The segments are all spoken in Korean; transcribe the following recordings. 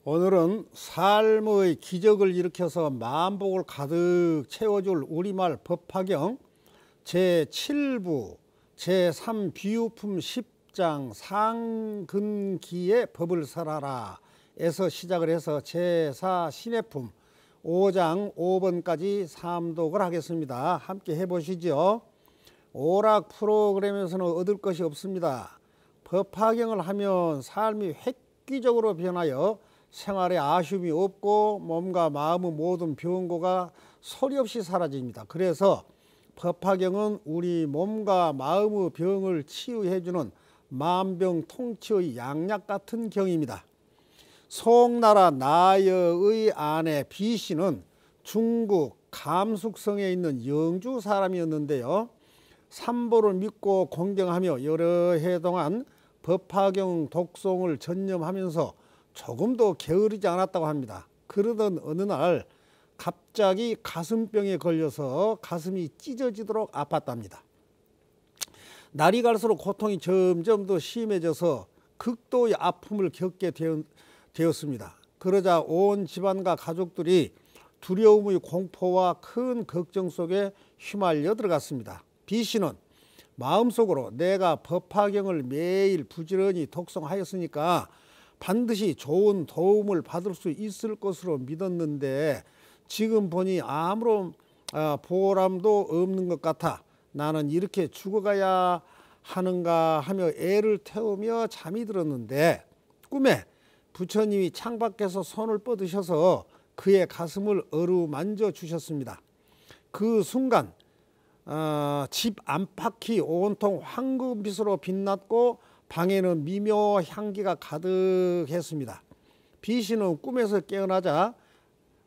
오늘은 삶의 기적을 일으켜서 만복을 가득 채워줄 우리말 법화경 제7부 제3비유품 10장 상근기의 법을 설하라 에서 시작을 해서 제4 신해품 5장 5번까지 삼독을 하겠습니다. 함께 해보시죠. 오락 프로그램에서는 얻을 것이 없습니다. 법화경을 하면 삶이 획기적으로 변하여 생활에 아쉬움이 없고 몸과 마음의 모든 병고가 소리 없이 사라집니다. 그래서 법화경은 우리 몸과 마음의 병을 치유해주는 만병통치의 양약 같은 경입니다. 송나라 나여의 아내 비씨는 중국 감숙성에 있는 영주 사람이었는데요. 삼보를 믿고 공경하며 여러 해 동안 법화경 독송을 전념하면서 조금도 게으르지 않았다고 합니다. 그러던 어느 날 갑자기 가슴병에 걸려서 가슴이 찢어지도록 아팠답니다. 날이 갈수록 고통이 점점 더 심해져서 극도의 아픔을 겪게 되었습니다. 그러자 온 집안과 가족들이 두려움의 공포와 큰 걱정 속에 휘말려 들어갔습니다. 비씨는 마음속으로 내가 법화경을 매일 부지런히 독송하였으니까 반드시 좋은 도움을 받을 수 있을 것으로 믿었는데 지금 보니 아무런 보람도 없는 것 같아 나는 이렇게 죽어가야 하는가 하며 애를 태우며 잠이 들었는데 꿈에 부처님이 창밖에서 손을 뻗으셔서 그의 가슴을 어루만져 주셨습니다. 그 순간 집 안팎이 온통 황금빛으로 빛났고 방에는 미묘 향기가 가득했습니다. 비씨는 꿈에서 깨어나자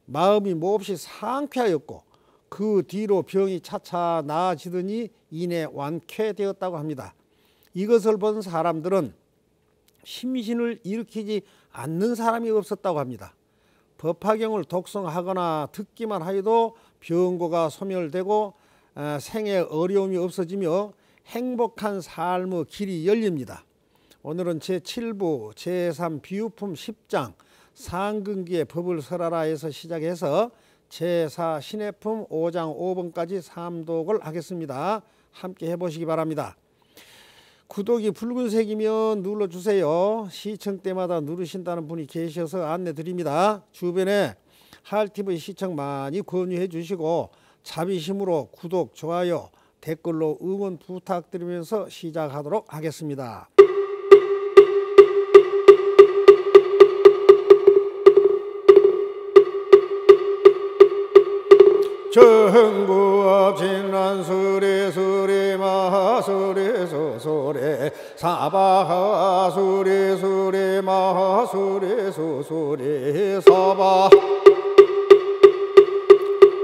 마음이 몹시 상쾌하였고 그 뒤로 병이 차차 나아지더니 이내 완쾌되었다고 합니다. 이것을 본 사람들은 심신을 일으키지 않는 사람이 없었다고 합니다. 법화경을 독송하거나 듣기만 하여도 병고가 소멸되고 생에 어려움이 없어지며 행복한 삶의 길이 열립니다. 오늘은 제7부 제3비유품 10장 상근기의 법을 설하라에서 시작해서 제4 신해품 5장 5번까지 삼독을 하겠습니다. 함께 해보시기 바랍니다. 구독이 붉은색이면 눌러주세요. 시청 때마다 누르신다는 분이 계셔서 안내 드립니다. 주변에 하얼TV 시청 많이 권유해 주시고 자비심으로 구독, 좋아요, 댓글로 응원 부탁드리면서 시작하도록 하겠습니다. 정구업 진란수레 수레 마하수레 소수레 사바하수레 수레 마하수레 소수레 사바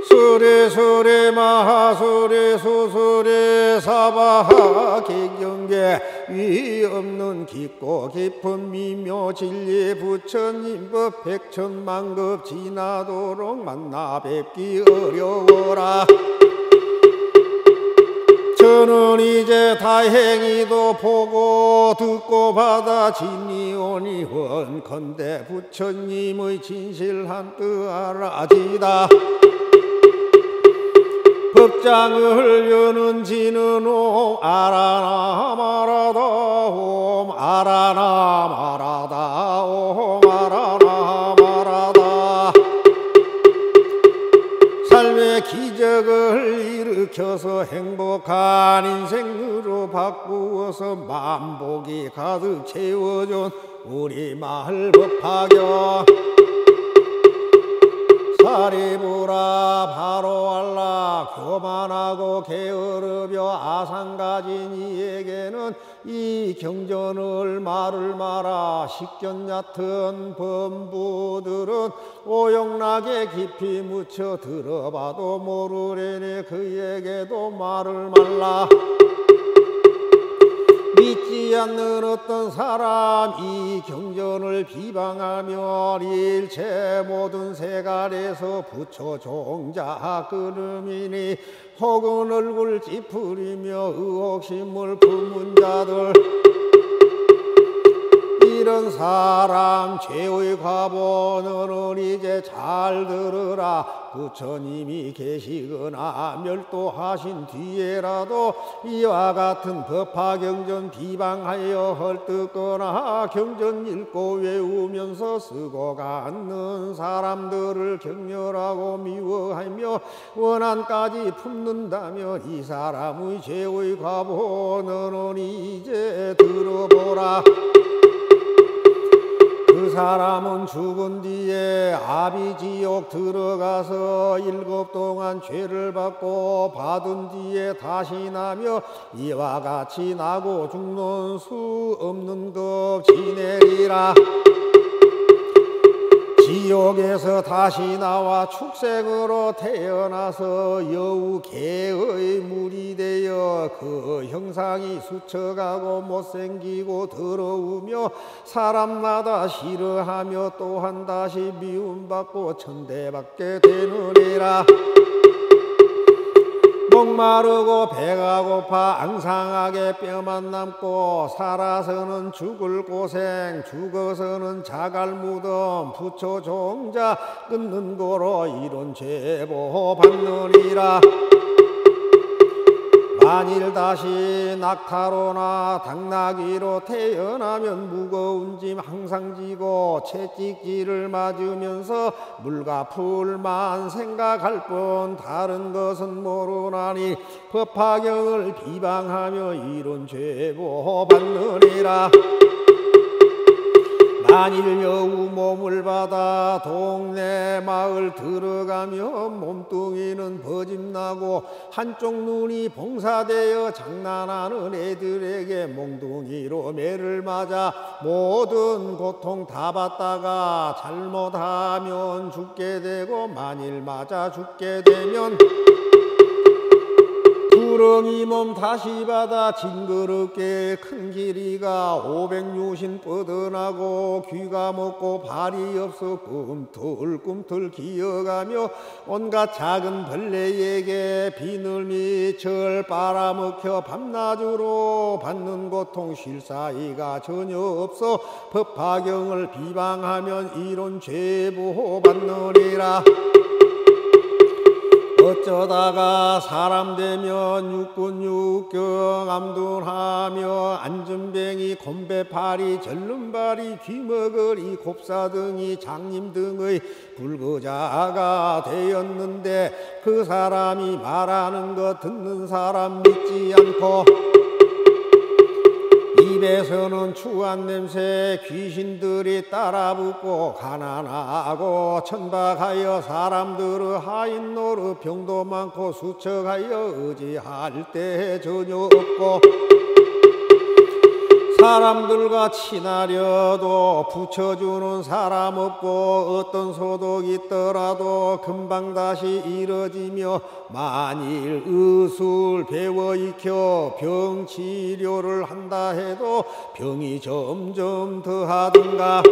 수레 수레 마하수레 수수레 사바하 기경계 위 없는 깊고 깊은 미묘 진리 부처님 법 백천만급 지나도록 만나 뵙기 어려워라. 저는 이제 다행히도 보고 듣고 받아 지니오니 원컨대 부처님의 진실한 뜻 알아지다. 법장을 여는 지는 옴 아라나 마라다 옴 아라나 마라다 옴 아라나 마라다. 삶의 기적을 일으켜서 행복한 인생으로 바꾸어서 만복이 가득 채워준 우리마을 법화경 사리부라 바로 알라 교만하고 게으르며 아상 가진 이에게는 이 경전을 말을 마라. 식견 얕은 범부들은 오용락에 깊이 묻혀 들어봐도 모르려니 그에게도 말을 말라. 믿지 않는 어떤 사람 이 경전을 비방하며 일체 모든 세간에서 부처 종자 끊음이니 혹은 얼굴 찌푸리며 의혹심을 품은 자들 이런 사람 죄의 과보는 이제 잘 들으라. 부처님이 계시거나 멸도하신 뒤에라도 이와 같은 법화경전 비방하여 헐뜯거나 경전 읽고 외우면서 쓰고 갖는 사람들을 격렬하고 미워하며 원한까지 품는다면 이 사람의 죄의 과보는 이제 들어보라. 그 사람은 죽은 뒤에 아비지옥 들어가서 7 동안 죄를 받고 받은 뒤에 다시 나며 이와 같이 나고 죽는 수 없는 것 지내리라. 지옥에서 다시 나와 축생으로 태어나서 여우 개의 물이 되어 그 형상이 수척하고 못생기고 더러우며 사람마다 싫어하며 또한 다시 미움받고 천대받게 되느니라. 목마르고 배가 고파 앙상하게 뼈만 남고 살아서는 죽을 고생 죽어서는 자갈 무덤 부처 종자 끊는 고로 이런 제보 받느니라. 만일 다시 낙타로나 당나귀로 태어나면 무거운 짐 항상 지고 채찍질을 맞으면서 물과 풀만 생각할 뿐 다른 것은 모르나니 법화경을 비방하며 이런 죄보 받느니라. 만일 여우 몸을 받아 동네 마을 들어가며 몸뚱이는 거짓나고 한쪽 눈이 봉사되어 장난하는 애들에게 몽둥이로 매를 맞아 모든 고통 다 받다가 잘못하면 죽게 되고 만일 맞아 죽게 되면 구렁이 몸 다시 받아 징그럽게 큰 길이가 500유신 뻗어나고 귀가 먹고 발이 없어 꿈틀꿈틀 기어가며 온갖 작은 벌레에게 비늘미 철 빨아먹혀 밤낮으로 받는 고통 쉴 사이가 전혀 없어 법화경을 비방하면 이런 죄보 받느니라. 어쩌다가 사람 되면 육군 육경 암둔하며 안전뱅이 곰배파리 절름발이 귀머거리 곱사등이 장님 등의 불거자가 되었는데 그 사람이 말하는 것 듣는 사람 믿지 않고 입에서는 추한 냄새 귀신들이 따라붙고 가난하고 천박하여 사람들의 하인 노릇 병도 많고 수척하여 의지할 때 전혀 없고 사람들과 친하려도 붙여주는 사람 없고 어떤 소독 있더라도 금방 다시 이뤄지며 만일 의술 배워 익혀 병 치료를 한다 해도 병이 점점 더하든가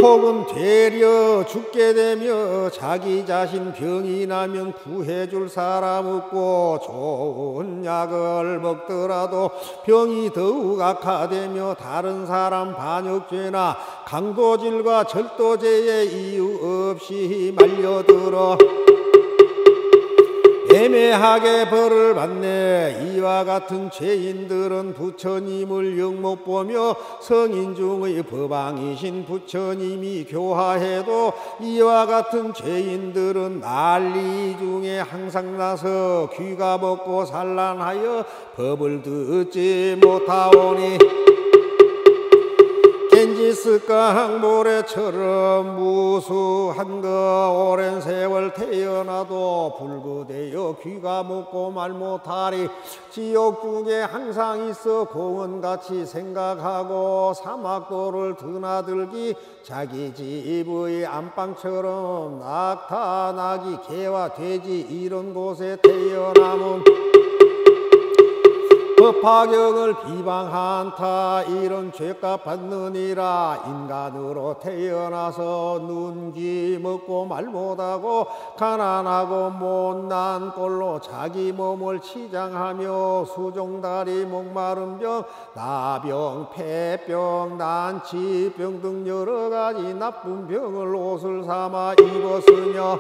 혹은 되려 죽게 되며 자기 자신 병이 나면 구해줄 사람 없고 좋은 약을 먹더라도 병이 더욱 악화되며 다른 사람 반역죄나 강도질과 절도죄에 이유 없이 말려들어 애매하게 벌을 받네. 이와 같은 죄인들은 부처님을 영 못 보며 성인 중의 법왕이신 부처님이 교화해도 이와 같은 죄인들은 난리 중에 항상 나서 귀가 먹고 산란하여 법을 듣지 못하오니 겐지스강 모래처럼 무수한 거 오랜 세월 태어나도 불구되어 귀가 먹고 말 못하리. 지옥 중에 항상 있어 공원같이 생각하고 사막도를 드나들기 자기 집의 안방처럼 낙타 나귀 개와 돼지 이런 곳에 태어나면 법화경을 비방한타 이런 죄값 받느니라. 인간으로 태어나서 눈기 먹고 말 못하고 가난하고 못난 꼴로 자기 몸을 치장하며 수종다리 목마른 병 나병 폐병 난치병 등 여러 가지 나쁜 병을 옷을 삼아 입었으며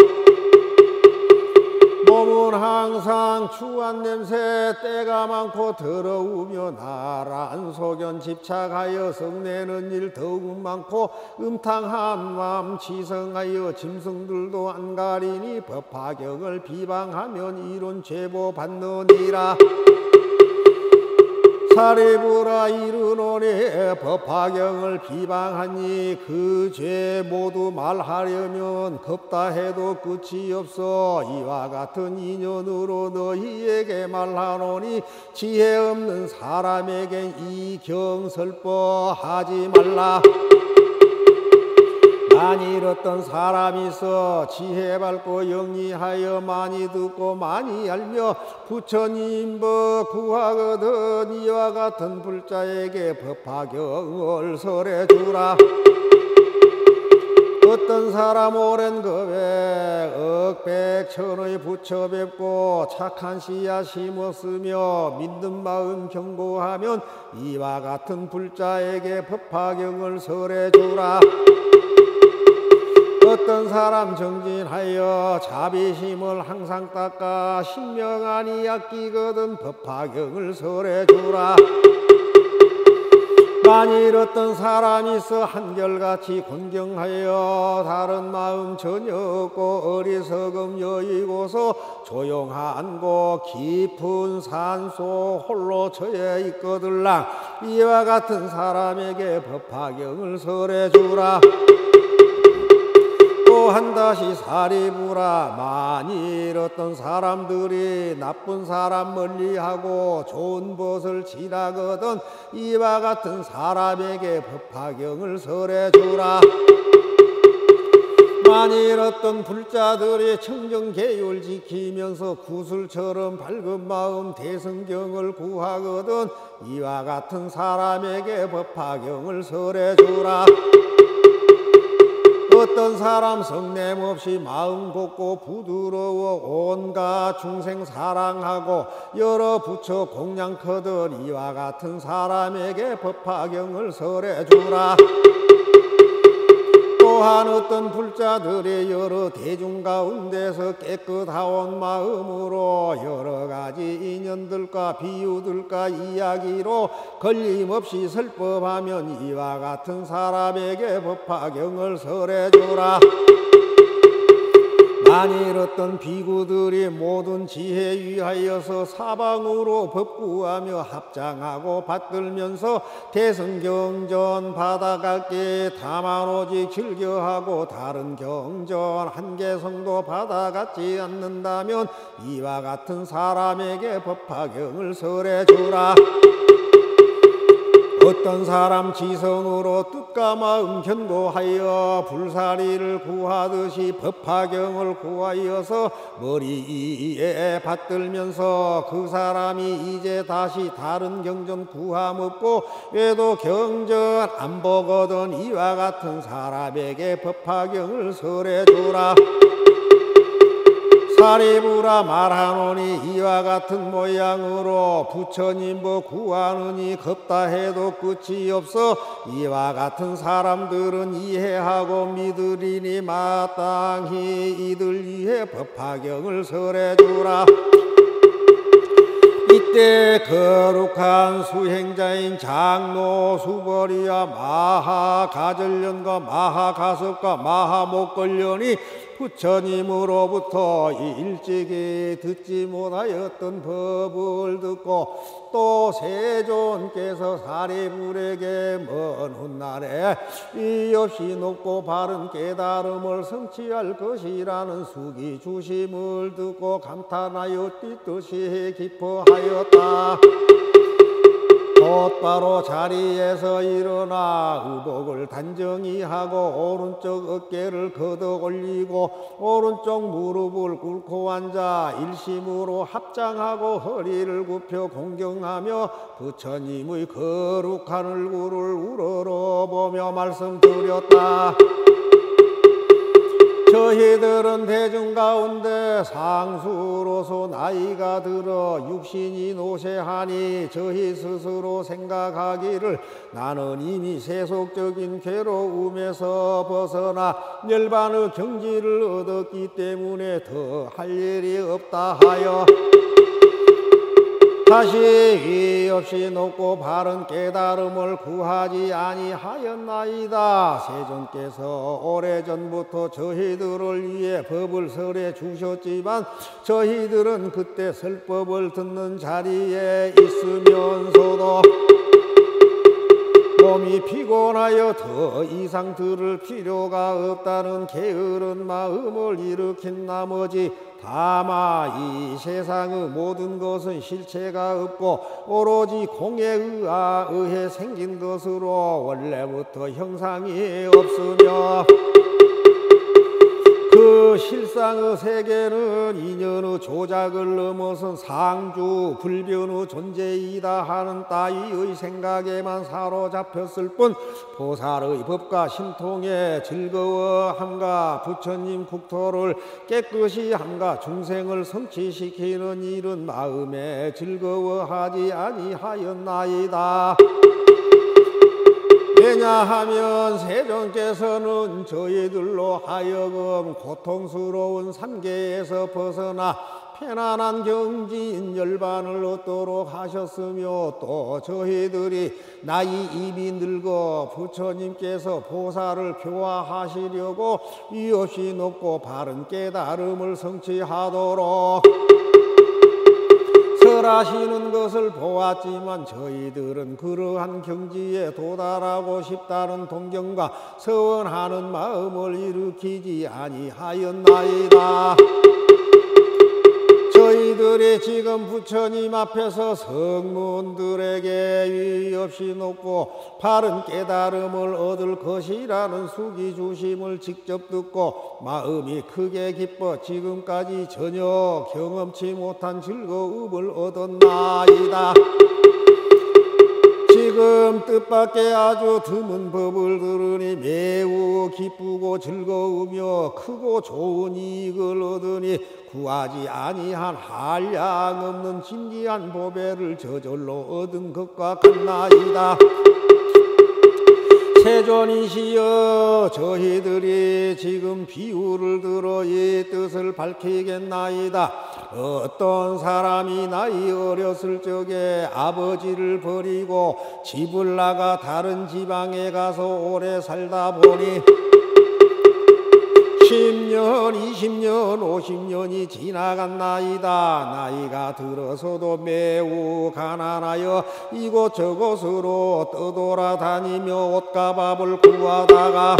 몸은 항상 추한 냄새 때가 많고 더러우며 나란 소견 집착하여 성내는 일 더욱 많고 음탕한 마음 지성하여 짐승들도 안 가리니 법화경을 비방하면 이런 제보 받느니라. 사리부라 이르노니 법화경을 비방하니 그 죄 모두 말하려면 겁다 해도 끝이 없어. 이와 같은 인연으로 너희에게 말하노니 지혜 없는 사람에겐 이 경설법 하지 말라. 많이 잃었던 사람이 있어 지혜 밝고 영리하여 많이 듣고 많이 알며 부처님 법 구하거든 이와 같은 불자에게 법화경을 설해주라. 어떤 사람 오랜 겁에 억백천의 부처 뵙고 착한 씨앗 심었으며 믿는 마음 경고하면 이와 같은 불자에게 법화경을 설해주라. 어떤 사람 정진하여 자비심을 항상 닦아 신명하니 아끼거든 법화경을 설해주라. 만일 어떤 사람이 있어 한결같이 공경하여 다른 마음 전혀 없고 어리석음 여의고서 조용한 곳 깊은 산속 홀로 처해 있거들랑 이와 같은 사람에게 법화경을 설해주라. 한 다시 사리부라. 만일 어떤 사람들이 나쁜 사람 멀리하고 좋은 벗을 지나거든 이와 같은 사람에게 법화경을 설해주라. 만일 어떤 불자들이 청정계율 지키면서 구슬처럼 밝은 마음 대성경을 구하거든 이와 같은 사람에게 법화경을 설해주라. 어떤 사람 성냄 없이 마음 곱고 부드러워 온갖 중생 사랑하고 여러 부처 공양커들 이와 같은 사람에게 법화경을 설해주라. 또한 어떤 불자들이 여러 대중 가운데서 깨끗하온 마음으로 여러 가지 인연들과 비유들과 이야기로 걸림없이 설법하면 이와 같은 사람에게 법화경을 설해주라. 만일 어떤 비구들이 모든 지혜 위하여서 사방으로 법구하며 합장하고 받들면서 대승경전 받아갈게 다만 오직 즐겨하고 다른 경전 한 개성도 받아가지 않는다면 이와 같은 사람에게 법화경을 설해주라. 어떤 사람 지성으로 뜻과 마음 견고하여 불사리를 구하듯이 법화경을 구하여서 머리에 받들면서 그 사람이 이제 다시 다른 경전 구함 없고 외도 경전 안 보거든 이와 같은 사람에게 법화경을 설해주라. 사리부라 말하노니 이와 같은 모양으로 부처님 법 구하느니 겁다 해도 끝이 없어. 이와 같은 사람들은 이해하고 믿으리니 마땅히 이들 위해 법화경을 설해주라. 이때 거룩한 수행자인 장로 수벌이와 마하가절련과 마하가섭과 마하목걸련이 부처님으로부터 일찍이 듣지 못하였던 법을 듣고 또 세존께서 사리불에게 먼 훗날에 이 없이 높고 바른 깨달음을 성취할 것이라는 수기 주심을 듣고 감탄하여 뛰듯이 기뻐하였다. 곧바로 자리에서 일어나 의복을 단정히 하고 오른쪽 어깨를 걷어 올리고 오른쪽 무릎을 꿇고 앉아 일심으로 합장하고 허리를 굽혀 공경하며 부처님의 거룩한 얼굴을 우러러보며 말씀드렸다. 저희들은 대중 가운데 상수로서 나이가 들어 육신이 노쇠하니 저희 스스로 생각하기를 나는 이미 세속적인 괴로움에서 벗어나 열반의 경지를 얻었기 때문에 더 할 일이 없다 하여 다시 위 없이 높고 바른 깨달음을 구하지 아니하였나이다. 세존께서 오래전부터 저희들을 위해 법을 설해 주셨지만 저희들은 그때 설법을 듣는 자리에 있으면서도 몸이 피곤하여 더 이상 들을 필요가 없다는 게으른 마음을 일으킨 나머지 다만 이 세상의 모든 것은 실체가 없고 오로지 공에 의해 생긴 것으로 원래부터 형상이 없으며 그 실상의 세계는 인연의 조작을 넘어선 상주 불변의 존재이다 하는 따위의 생각에만 사로잡혔을 뿐 보살의 법과 신통에 즐거워함과 부처님 국토를 깨끗이 함과 중생을 성취시키는 일은 마음에 즐거워하지 아니하였나이다. 왜냐하면 세존께서는 저희들로 하여금 고통스러운 삼계에서 벗어나 편안한 경지인 열반을 얻도록 하셨으며 또 저희들이 나이 입이 늙어 부처님께서 보살을 교화하시려고 위없이 높고 바른 깨달음을 성취하도록 설하시는 것을 보았지만 저희들은 그러한 경지에 도달하고 싶다는 동경과 서원하는 마음을 일으키지 아니하였나이다. 저희들이 지금 부처님 앞에서 성문들에게 위없이 높고 바른 깨달음을 얻을 것이라는 수기주심을 직접 듣고 마음이 크게 기뻐 지금까지 전혀 경험치 못한 즐거움을 얻었나이다. 지금 뜻밖의 아주 드문 법을 들으니 매우 기쁘고 즐거우며 크고 좋은 이익을 얻으니 구하지 아니한 한량없는 진지한 보배를 저절로 얻은 것과 같나이다. 세존이시여 저희들이 지금 비유를 들어 이 뜻을 밝히겠나이다. 어떤 사람이 나이 어렸을 적에 아버지를 버리고 집을 나가 다른 지방에 가서 오래 살다 보니 10년, 20년, 50년이 지나갔나이다. 나이가 들어서도 매우 가난하여 이곳저곳으로 떠돌아다니며 옷과 밥을 구하다가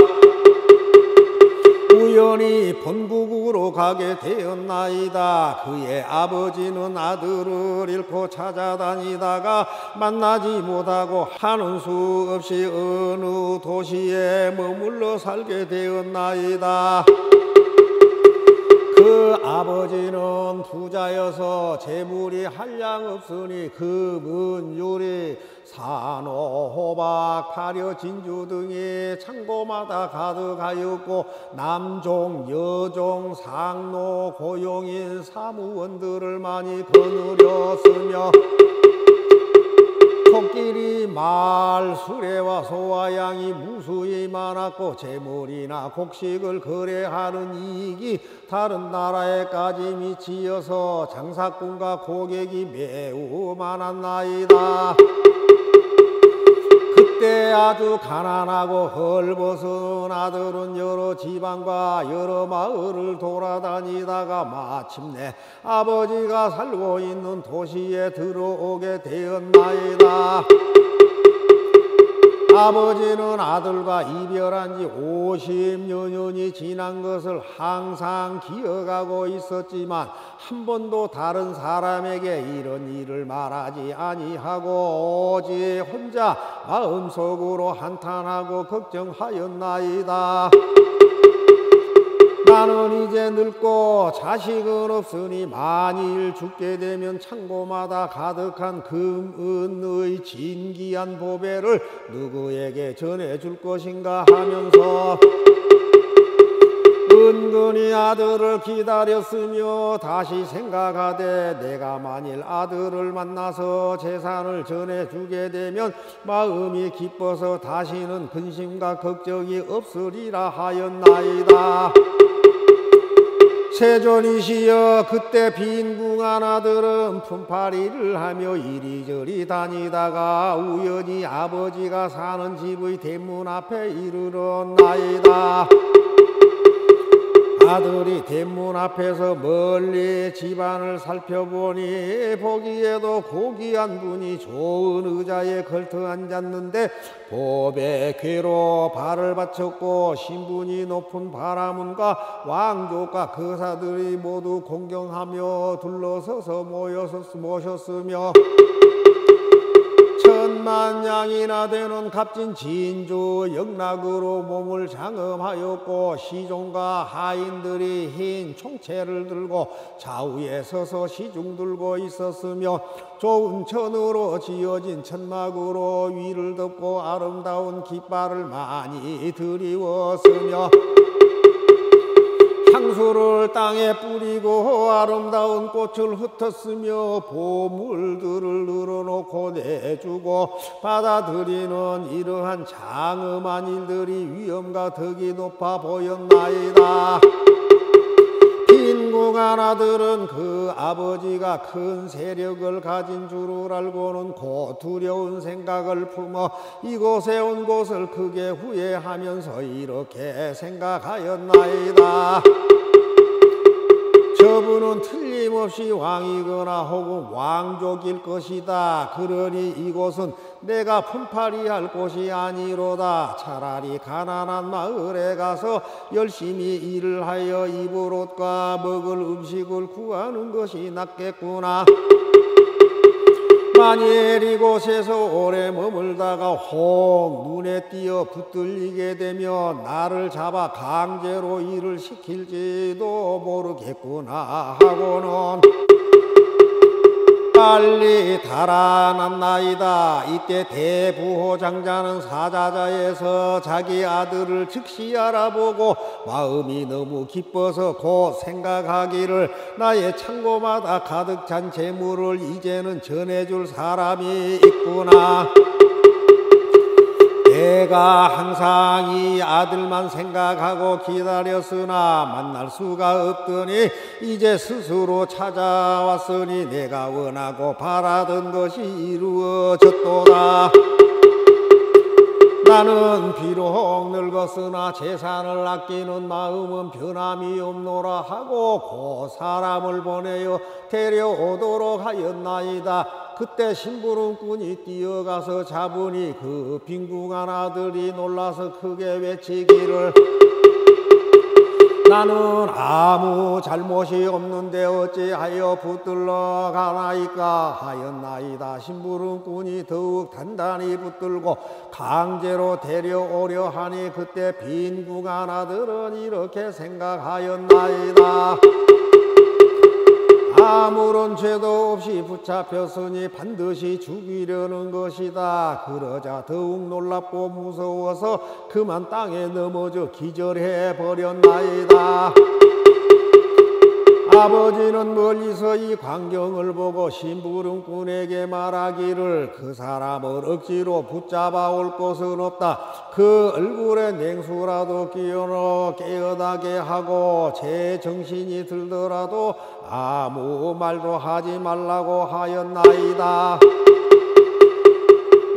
우연히 본국으로 가게 되었나이다. 그의 아버지는 아들을 잃고 찾아다니다가 만나지 못하고 하는 수 없이 어느 도시에 머물러 살게 되었나이다. 그 아버지는 부자여서 재물이 한량 없으니 금은 유리 산호, 호박, 파려, 진주 등이 창고마다 가득하였고 남종, 여종, 상노, 고용인, 사무원들을 많이 거느렸으며 코끼리, 말, 수레와 소와 양이 무수히 많았고 재물이나 곡식을 거래하는 이익이 다른 나라에까지 미치어서 장사꾼과 고객이 매우 많았나이다. 그때 아주 가난하고 헐벗은 아들은 여러 지방과 여러 마을을 돌아다니다가 마침내 아버지가 살고 있는 도시에 들어오게 되었나이다. 아버지는 아들과 이별한 지 50여 년이 지난 것을 항상 기억하고 있었지만 한 번도 다른 사람에게 이런 일을 말하지 아니하고 오직 혼자 마음속으로 한탄하고 걱정하였나이다. 나는 이제 늙고 자식은 없으니 만일 죽게 되면 창고마다 가득한 금은의 진귀한 보배를 누구에게 전해줄 것인가 하면서 은근히 아들을 기다렸으며 다시 생각하되 내가 만일 아들을 만나서 재산을 전해주게 되면 마음이 기뻐서 다시는 근심과 걱정이 없으리라 하였나이다. 세존이시여, 그때 빈궁한 아들은 품팔이를 하며 이리저리 다니다가 우연히 아버지가 사는 집의 대문 앞에 이르렀나이다. 아들이 대문 앞에서 멀리 집안을 살펴보니 보기에도 고귀한 분이 좋은 의자에 걸터 앉았는데 보배 궤로 발을 받쳤고 신분이 높은 바라문과 왕족과 거사들이 모두 공경하며 둘러서서 모셨으며 천만냥이나 되는 값진 진주 영락으로 몸을 장엄하였고 시종과 하인들이 흰 총채를 들고 좌우에 서서 시중 들고 있었으며 좋은 천으로 지어진 천막으로 위를 덮고 아름다운 깃발을 많이 드리웠으며 향수를 땅에 뿌리고 아름다운 꽃을 흩었으며 보물들을 늘어놓고 내주고 받아들이는 이러한 장엄한 일들이 위엄과 덕이 높아 보였나이다. 빈궁한 아들은 그 아버지가 큰 세력을 가진 줄을 알고는 곧 두려운 생각을 품어 이곳에 온 것을 크게 후회하면서 이렇게 생각하였나이다. 저분은 틀림없이 왕이거나 혹은 왕족일 것이다. 그러니 이곳은 내가 품팔이할 곳이 아니로다. 차라리 가난한 마을에 가서 열심히 일을 하여 입을 옷과 먹을 음식을 구하는 것이 낫겠구나. 만일 이곳에서 오래 머물다가 혹 눈에 띄어 붙들리게 되면 나를 잡아 강제로 일을 시킬지도 모르겠구나 하고는 빨리 달아났나이다. 이때 대부호 장자는 사자자에서 자기 아들을 즉시 알아보고 마음이 너무 기뻐서 곧 생각하기를 나의 창고마다 가득 찬 재물을 이제는 전해줄 사람이 있구나. 내가 항상 이 아들만 생각하고 기다렸으나 만날 수가 없더니 이제 스스로 찾아왔으니 내가 원하고 바라던 것이 이루어졌도다. 나는 비록 늙었으나 재산을 아끼는 마음은 변함이 없노라 하고 그 사람을 보내어 데려오도록 하였나이다. 그때 심부름꾼이 뛰어가서 잡으니 그 빈궁한 아들이 놀라서 크게 외치기를 나는 아무 잘못이 없는데 어찌하여 붙들러 가나이까 하였나이다. 심부름꾼이 더욱 단단히 붙들고 강제로 데려오려 하니 그때 빈궁한 아들은 이렇게 생각하였나이다. 아무런 죄도 없이 붙잡혔으니 반드시 죽이려는 것이다. 그러자 더욱 놀랍고 무서워서 그만 땅에 넘어져 기절해 버렸나이다. 아버지는 멀리서 이 광경을 보고 심부름꾼에게 말하기를 그 사람을 억지로 붙잡아 올 곳은 없다. 그 얼굴에 냉수라도 끼워넣어 깨어나게 하고 제 정신이 들더라도 아무 말도 하지 말라고 하였나이다.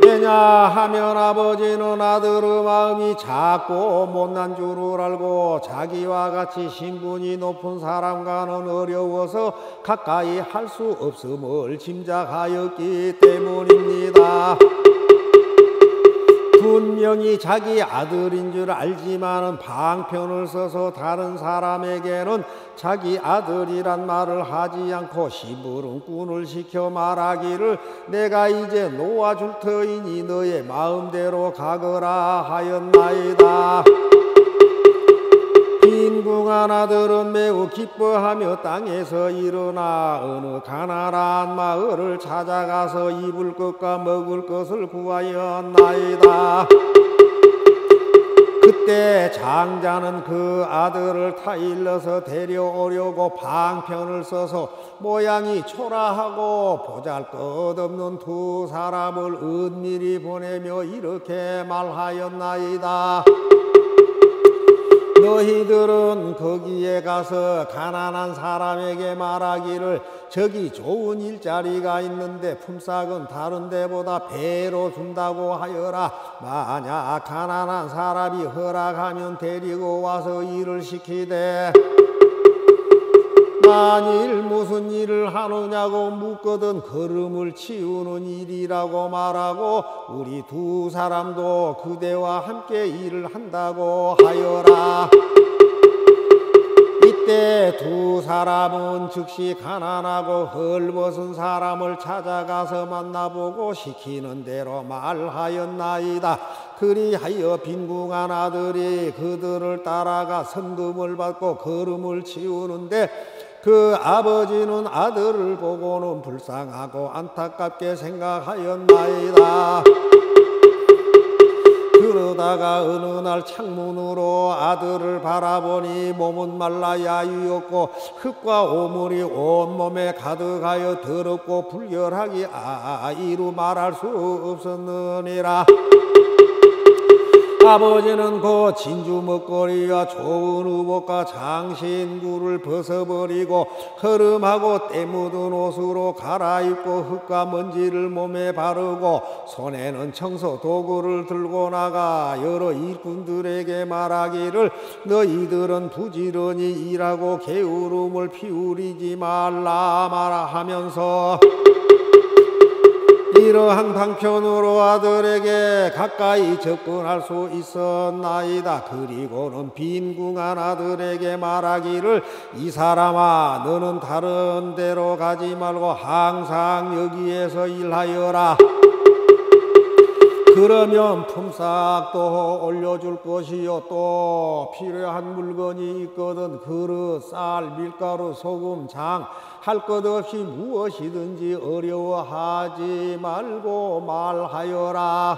왜냐하면 아버지는 아들의 마음이 작고 못난 줄을 알고 자기와 같이 신분이 높은 사람과는 어려워서 가까이 할 수 없음을 짐작하였기 때문입니다. 분명히 자기 아들인 줄 알지만은 방편을 써서 다른 사람에게는 자기 아들이란 말을 하지 않고 심부름꾼을 시켜 말하기를 내가 이제 놓아줄 터이니 너의 마음대로 가거라 하였나이다. 빈궁한 아들은 매우 기뻐하며 땅에서 일어나 어느 가난한 마을을 찾아가서 입을 것과 먹을 것을 구하였나이다. 그때 장자는 그 아들을 타일러서 데려오려고 방편을 써서 모양이 초라하고 보잘것없는 두 사람을 은밀히 보내며 이렇게 말하였나이다. 너희들은 거기에 가서 가난한 사람에게 말하기를 저기 좋은 일자리가 있는데 품삯은 다른 데보다 배로 준다고 하여라. 만약 가난한 사람이 허락하면 데리고 와서 일을 시키되 만일 무슨 일을 하느냐고 묻거든 걸음을 치우는 일이라고 말하고 우리 두 사람도 그대와 함께 일을 한다고 하여라. 이때 두 사람은 즉시 가난하고 헐벗은 사람을 찾아가서 만나보고 시키는 대로 말하였나이다. 그리하여 빈궁한 아들이 그들을 따라가 선금을 받고 걸음을 치우는데 그 아버지는 아들을 보고는 불쌍하고 안타깝게 생각하였나이다. 그러다가 어느 날 창문으로 아들을 바라보니 몸은 말라 야유였고 흙과 오물이 온몸에 가득하여 더럽고 불결하기 이루 말할 수 없었느니라. 아버지는 그 진주 먹거리와 좋은 의복과 장신구를 벗어버리고 허름하고 때 묻은 옷으로 갈아입고 흙과 먼지를 몸에 바르고 손에는 청소 도구를 들고 나가 여러 일꾼들에게 말하기를 너희들은 부지런히 일하고 게으름을 피우리지 말라 하면서 이러한 방편으로 아들에게 가까이 접근할 수 있었나이다. 그리고는 빈궁한 아들에게 말하기를 이 사람아 너는 다른 데로 가지 말고 항상 여기에서 일하여라. 그러면 품삯도 올려줄 것이요 또 필요한 물건이 있거든 그릇, 쌀, 밀가루, 소금, 장 할 것 없이 무엇이든지 어려워하지 말고 말하여라.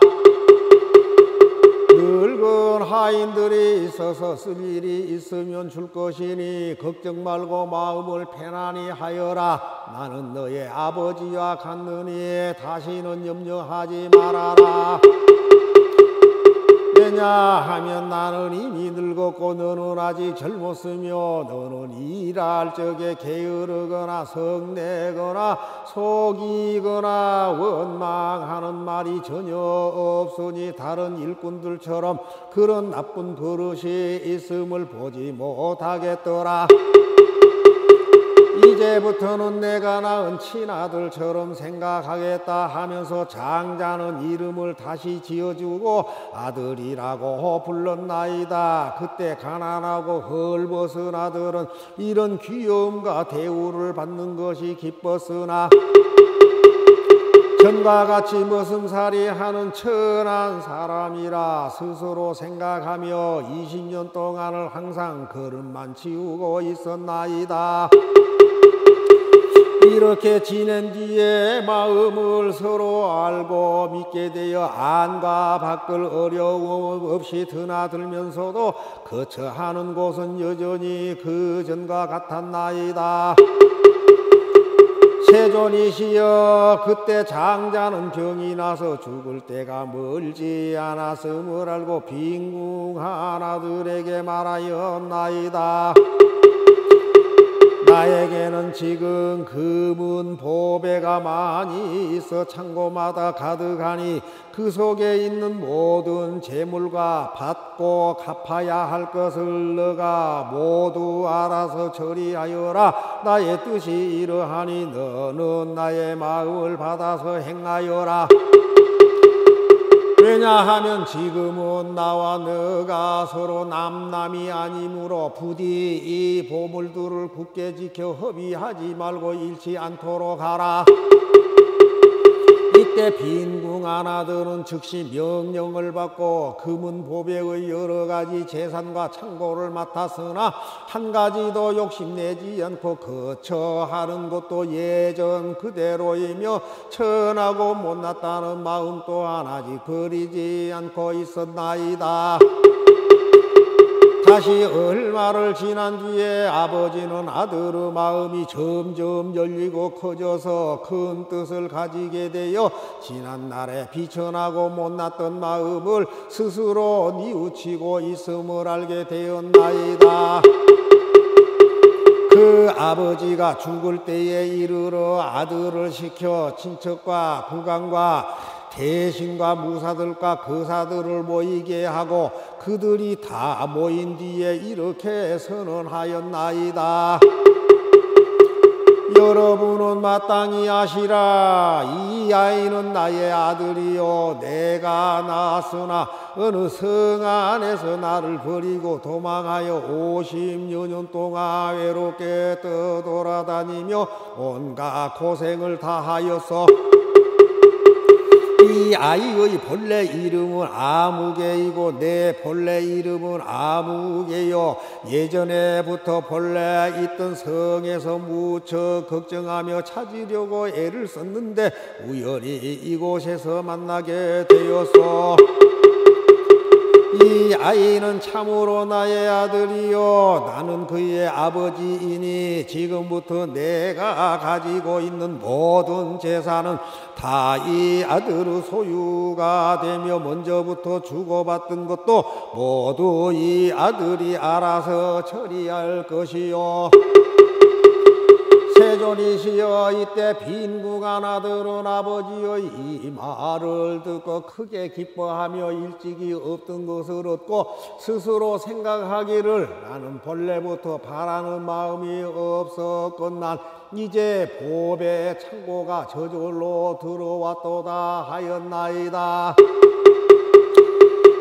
늙은 하인들이 있어서 쓸 일이 있으면 줄 것이니 걱정 말고 마음을 편안히 하여라. 나는 너의 아버지와 같느니 다시는 염려하지 말아라. 왜냐하면 나는 이미 늙었고 너는 아직 젊었으며 너는 일할 적에 게으르거나 성내거나 속이거나 원망하는 말이 전혀 없으니 다른 일꾼들처럼 그런 나쁜 버릇이 있음을 보지 못하겠더라. 이제부터는 내가 낳은 친아들처럼 생각하겠다 하면서 장자는 이름을 다시 지어주고 아들이라고 불렀나이다. 그때 가난하고 헐벗은 아들은 이런 귀여움과 대우를 받는 것이 기뻤으나 전과 같이 머슴살이 하는 천한 사람이라 스스로 생각하며 20년 동안을 항상 걸음만 치우고 있었나이다. 이렇게 지낸 뒤에 마음을 서로 알고 믿게 되어 안과 밖을 어려움 없이 드나들면서도 거처하는 곳은 여전히 그 전과 같았나이다. 세존이시여 그때 장자는 병이 나서 죽을 때가 멀지 않았음을 알고 빈궁한 아들에게 말하였나이다. 나에게는 지금 금은 보배가 많이 있어 창고마다 가득하니 그 속에 있는 모든 재물과 받고 갚아야 할 것을 너가 모두 알아서 처리하여라. 나의 뜻이 이러하니 너는 나의 마음을 받아서 행하여라. 왜냐하면 지금은 나와 너가 서로 남남이 아니므로 부디 이 보물들을 굳게 지켜 허비하지 말고 잃지 않도록 하라. 이때 빈궁 하나들은 즉시 명령을 받고 금은 보배의 여러 가지 재산과 창고를 맡았으나 한 가지도 욕심내지 않고 거처하는 것도 예전 그대로이며 천하고 못났다는 마음 또한 아직 버리지 않고 있었나이다. 다시 얼마를 지난 뒤에 아버지는 아들의 마음이 점점 열리고 커져서 큰 뜻을 가지게 되어 지난날에 비천하고 못났던 마음을 스스로 뉘우치고 있음을 알게 되었나이다. 그 아버지가 죽을 때에 이르러 아들을 시켜 친척과 국왕과 대신과 무사들과 거사들을 모이게 하고 그들이 다 모인 뒤에 이렇게 선언하였나이다. 여러분은 마땅히 아시라. 이 아이는 나의 아들이요 내가 낳았으나 어느 성 안에서 나를 버리고 도망하여 50여 년 동안 외롭게 떠돌아다니며 온갖 고생을 다하였어. 이 아이의 본래 이름은 아무개이고 내 본래 이름은 아무개요. 예전에부터 본래 있던 성에서 무척 걱정하며 찾으려고 애를 썼는데 우연히 이곳에서 만나게 되었어. 이 아이는 참으로 나의 아들이요 나는 그의 아버지이니 지금부터 내가 가지고 있는 모든 재산은 다 이 아들의 소유가 되며 먼저부터 주고받은 것도 모두 이 아들이 알아서 처리할 것이요. 세존이시여 이때 빈궁한 아들은 아버지의 이 말을 듣고 크게 기뻐하며 일찍이 없던 것을 얻고 스스로 생각하기를 나는 본래부터 바라는 마음이 없었건만 이제 보배 창고가 저절로 들어왔도다 하였나이다.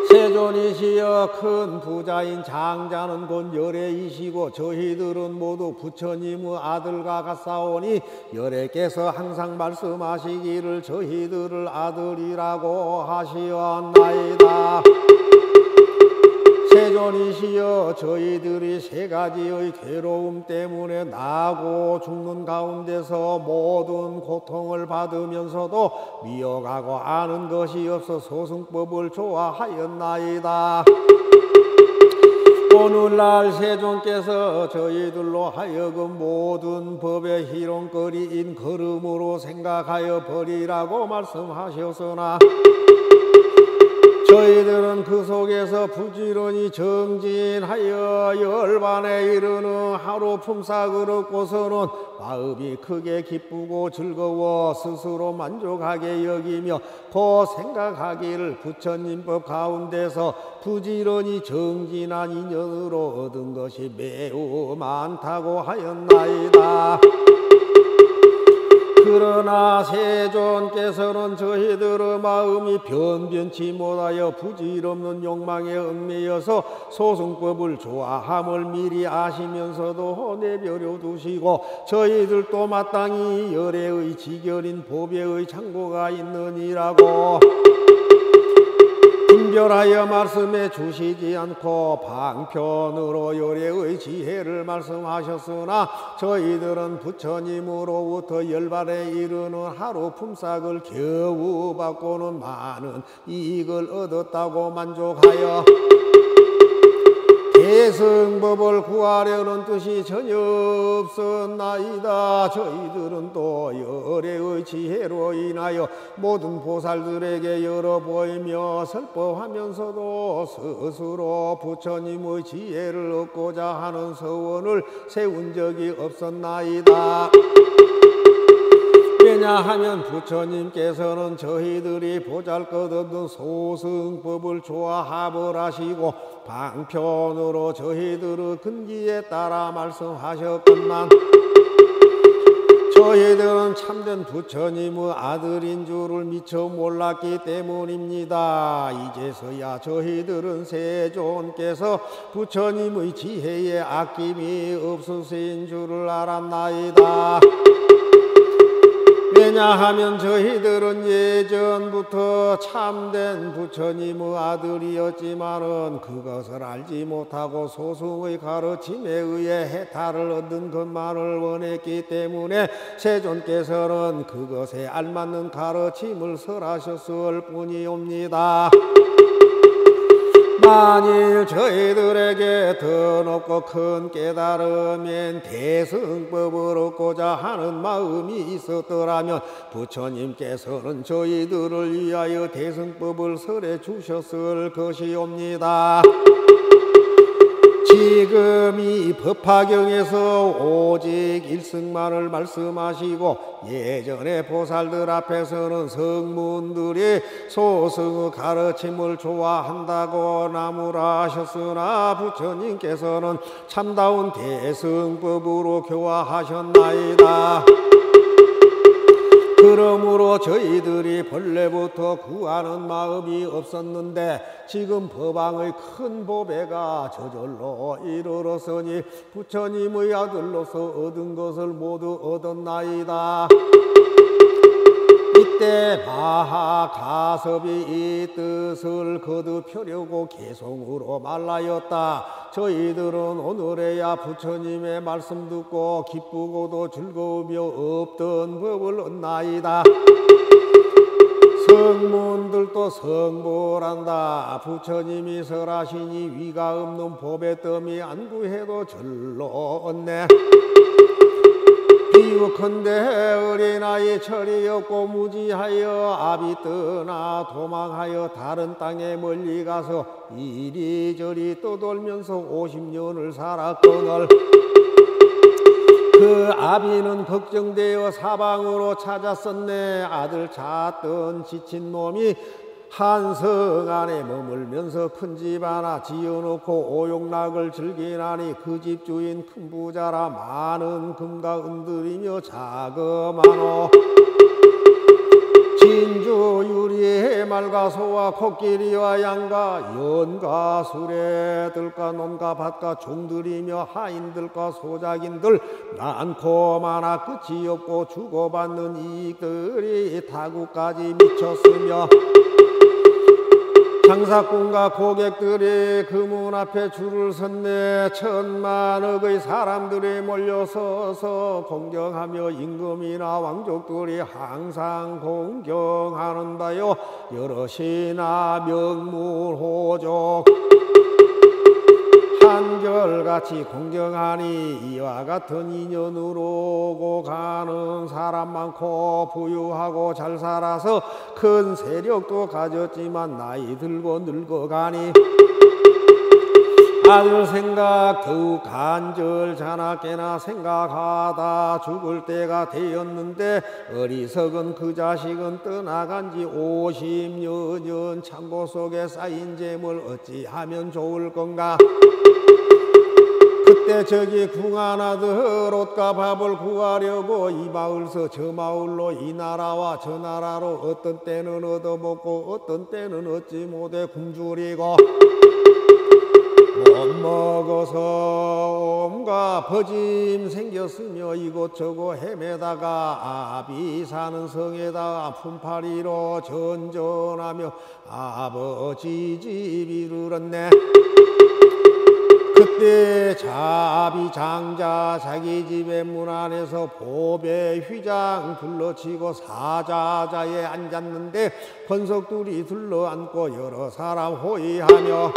세존이시여 큰 부자인 장자는 곧 열애이시고 저희들은 모두 부처님의 아들과 같사오니 열애께서 항상 말씀하시기를 저희들을 아들이라고 하시었나이다. 세존이시여 저희들이 세 가지의 괴로움 때문에 나고 죽는 가운데서 모든 고통을 받으면서도 미워가고 아는 것이 없어 소승법을 좋아하였나이다. 오늘날 세존께서 저희들로 하여금 모든 법의 희롱거리인 걸음으로 생각하여 버리라고 말씀하셨으나 저희들은 그 속에서 부지런히 정진하여 열반에 이르는 하루 품삯을 얻고서는 마음이 크게 기쁘고 즐거워 스스로 만족하게 여기며 그 생각하기를 부처님법 가운데서 부지런히 정진한 인연으로 얻은 것이 매우 많다고 하였나이다. 그러나 세존께서는 저희들의 마음이 변변치 못하여 부질없는 욕망에 얽매여서 소승법을 좋아함을 미리 아시면서도 내버려 두시고 저희들도 마땅히 열애의 지결인 보배의 창고가 있느니라고 분별하여 말씀해 주시지 않고 방편으로 열애의 지혜를 말씀하셨으나 저희들은 부처님으로부터 열반에 이르는 하루 품삯을 겨우 받고는 많은 이익을 얻었다고 만족하여 대승법을 구하려는 뜻이 전혀 없었나이다. 저희들은 또 열애의 지혜로 인하여 모든 보살들에게 열어보이며 설법하면서도 스스로 부처님의 지혜를 얻고자 하는 서원을 세운 적이 없었나이다. 왜냐하면 부처님께서는 저희들이 보잘것없는 소승법을 좋아함을 하시고 방편으로 저희들의 근기에 따라 말씀하셨건만 저희들은 참된 부처님의 아들인 줄을 미처 몰랐기 때문입니다. 이제서야 저희들은 세존께서 부처님의 지혜에 아낌이 없으신 줄을 알았나이다. 왜냐하면 저희들은 예전부터 참된 부처님의 아들이었지만은 그것을 알지 못하고 소승의 가르침에 의해 해탈을 얻는 것만을 원했기 때문에 세존께서는 그것에 알맞는 가르침을 설하셨을 뿐이옵니다. 만일 저희들에게 더 높고 큰 깨달음엔 대승법을 얻고자 하는 마음이 있었더라면 부처님께서는 저희들을 위하여 대승법을 설해 주셨을 것이옵니다. 지금 이 법화경에서 오직 일승만을 말씀하시고 예전에 보살들 앞에서는 성문들이 소승의 가르침을 좋아한다고 나무라하셨으나 부처님께서는 참다운 대승법으로 교화하셨나이다. 그러므로 저희들이 본래부터 구하는 마음이 없었는데 지금 법왕의 큰 보배가 저절로 이르렀으니 부처님의 아들로서 얻은 것을 모두 얻었나이다. 이때 마하가섭이 이 뜻을 거듭하려고 개송으로 말하였다. 저희들은 오늘에야 부처님의 말씀 듣고 기쁘고도 즐거우며 없던 법을 얻나이다. 성문들도 성불한다. 부처님이 설하시니 위가 없는 법의 뜸이 안 구해도 절로 얻네. 비유컨대 어린아이 철이 없고 무지하여 앞이 떠나 도망하여 다른 땅에 멀리 가서 이리저리 떠돌면서 50년을 살았거늘 그 아비는 걱정되어 사방으로 찾았었네. 아들 찾던 지친 몸이 한 성 안에 머물면서 큰 집 하나 지어놓고 오용락을 즐기나니 그 집 주인 큰 부자라 많은 금과 은들이며 자그마노 진주 유리에 말과 소와 코끼리와 양과 연과 수레들과 논과 밭과 종들이며 하인들과 소작인들 많고 많아 끝이 없고 주고받는 이익들이 타국까지 미쳤으며 장사꾼과 고객들이 그 문 앞에 줄을 섰네. 천만억의 사람들이 몰려서서 공경하며 임금이나 왕족들이 항상 공경하는 바요 여럿이나 명물호족 한결같이 공경하니 이와 같은 인연으로 오고 가는 사람 많고 부유하고 잘 살아서 큰 세력도 가졌지만 나이 들고 늙어가니 아들 생각 더욱 간절찮았게나 생각하다 죽을 때가 되었는데 어리석은 그 자식은 떠나간 지 50여 년 창고 속에 쌓인 재물 어찌하면 좋을 건가. 그때 저기 궁한 아들 옷과 밥을 구하려고 이 마을서 저 마을로 이 나라와 저 나라로 어떤 때는 얻어먹고 어떤 때는 얻지 못해 굶주리고 못 먹어서 온갖 버짐 생겼으며 이곳저곳 헤매다가 아비 사는 성에다가 품팔이로 전전하며 아버지 집 이르렀네. 그때 자비 장자 자기 집의 문 안에서 보배 휘장 둘러치고 사자자에 앉았는데 권석들이 둘러앉고 여러 사람 호위하며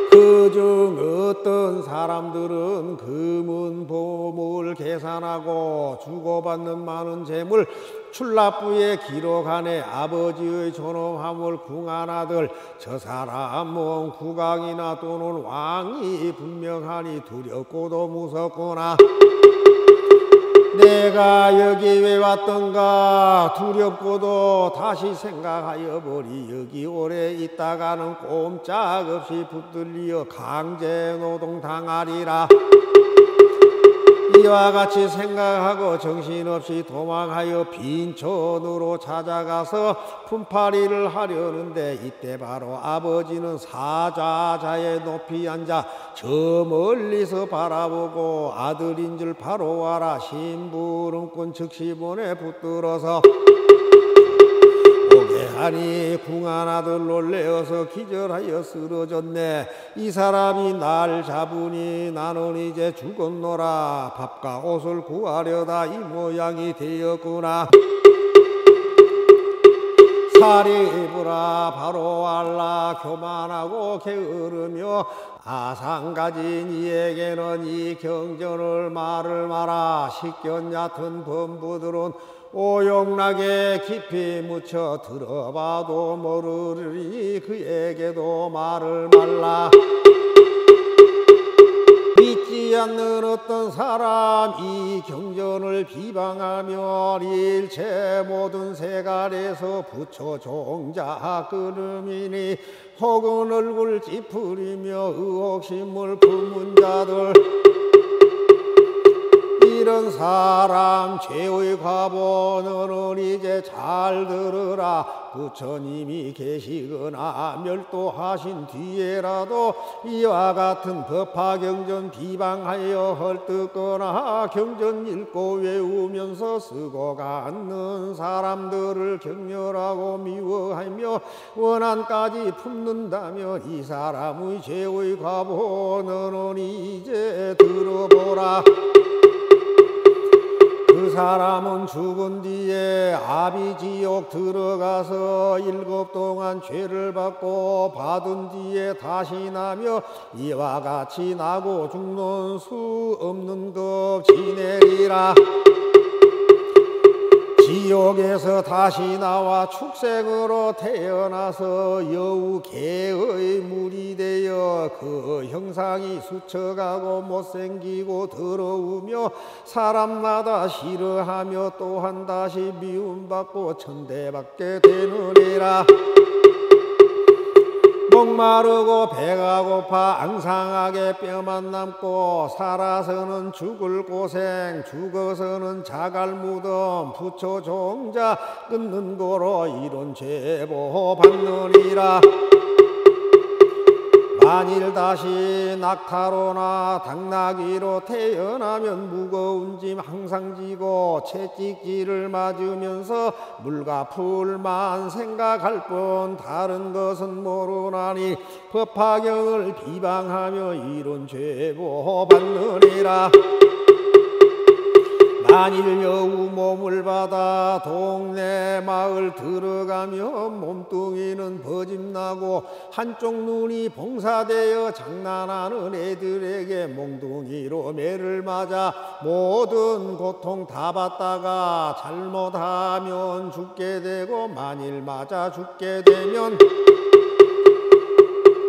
그중 어떤 사람들은 금은 보물 계산하고 주고받는 많은 재물 출납부에 기록하네. 아버지의 존엄함을 궁한 아들 저 사람은 국왕이나 또는 왕이 분명하니 두렵고도 무섭구나. 내가 여기 왜 왔던가 두렵고도 다시 생각하여 보리. 여기 오래 있다가는 꼼짝없이 붙들리어 강제노동 당하리라. 이와 같이 생각하고 정신없이 도망하여 빈천으로 찾아가서 품팔이를 하려는데 이때 바로 아버지는 사좌자에 높이 앉아 저 멀리서 바라보고 아들인 줄 바로 와라 심부름꾼 즉시 보내 붙들어서 하니 궁한 아들 놀래어서 기절하여 쓰러졌네. 이 사람이 날 잡으니 나는 이제 죽었노라. 밥과 옷을 구하려다 이 모양이 되었구나. 사리부라 바로 알라 교만하고 게으르며 아상 가진 이에게는 이 경전을 말을 마라. 식견 얕은 범부들은 오용락에 깊이 묻혀 들어봐도 모르리니 그에게도 말을 말라. 믿지 않는 어떤 사람 이 경전을 비방하며 일체 모든 세간에서 부처 종자 끊음이니 혹은 얼굴 찌푸리며 의혹심을 품은 자들 이런 사람 죄의 과보 너는 이제 잘 들으라. 부처님이 계시거나 멸도하신 뒤에라도 이와 같은 법화경전 비방하여 헐뜯거나 경전 읽고 외우면서 쓰고 갖는 사람들을 격렬하고 미워하며 원한까지 품는다면 이 사람의 죄의 과보 너는 이제 들어보라. 그 사람은 죽은 뒤에 아비지옥 들어가서 7 동안 죄를 받고 받은 뒤에 다시 나며 이와 같이 나고 죽는 수 없는 것 지내리라. 지옥에서 다시 나와 축생으로 태어나서 여우 개의 물이 되어 그 형상이 수척하고 못생기고 더러우며 사람마다 싫어하며 또한 다시 미움받고 천대받게 되느니라. 목마르고 배가 고파 앙상하게 뼈만 남고 살아서는 죽을 고생 죽어서는 자갈 무덤 부처 종자 끊는 고로 이런 제보 받느니라. 만일 다시 낙타로나 당나귀로 태어나면 무거운 짐 항상 지고 채찍질을 맞으면서 물과 풀만 생각할 뿐 다른 것은 모르나니 법화경을 비방하며 이런 죄보 받느니라. 만일 여우 몸을 받아 동네 마을 들어가며 몸뚱이는 거짓나고 한쪽 눈이 봉사되어 장난하는 애들에게 몽둥이로 매를 맞아 모든 고통 다 받다가 잘못하면 죽게 되고 만일 맞아 죽게 되면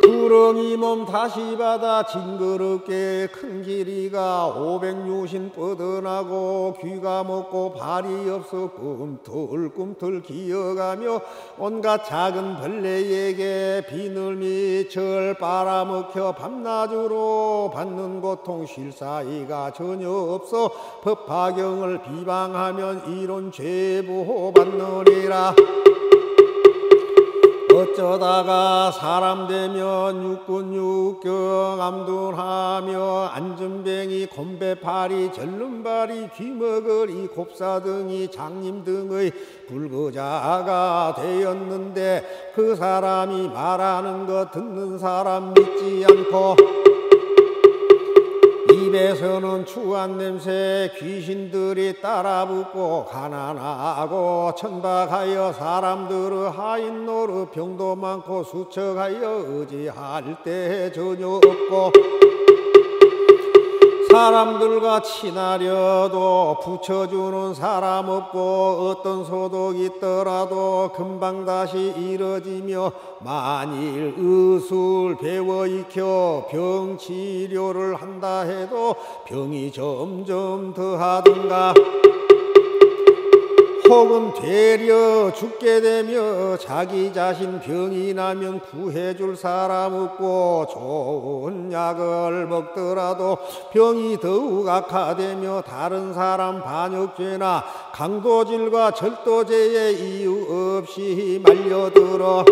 구렁이 몸 다시 받아 징그럽게 큰 길이가 500유신 뻗어나고 귀가 먹고 발이 없어 꿈틀꿈틀 기어가며 온갖 작은 벌레에게 비늘미 철 빨아먹혀 밤낮으로 받는 고통 쉴 사이가 전혀 없어 법화경을 비방하면 이런 죄보 받느니라. 어쩌다가 사람 되면 육군 육경 암둔하며 안전뱅이 곰배파리 절름발이 귀머거리 곱사등이 장님 등의 불거자가 되었는데 그 사람이 말하는 것 듣는 사람 믿지 않고 입에서는 추한 냄새 귀신들이 따라붙고 가난하고 천박하여 사람들의 하인 노릇 병도 많고 수척하여 의지할 때 전혀 없고 사람들과 친하려도 붙여주는 사람 없고 어떤 소독이 있더라도 금방 다시 이뤄지며 만일 의술 배워 익혀 병 치료를 한다 해도 병이 점점 더하든가 혹은 되려 죽게 되며 자기 자신 병이 나면 구해줄 사람 없고 좋은 약을 먹더라도 병이 더욱 악화되며 다른 사람 반역죄나 강도질과 절도죄에 이유 없이 말려들어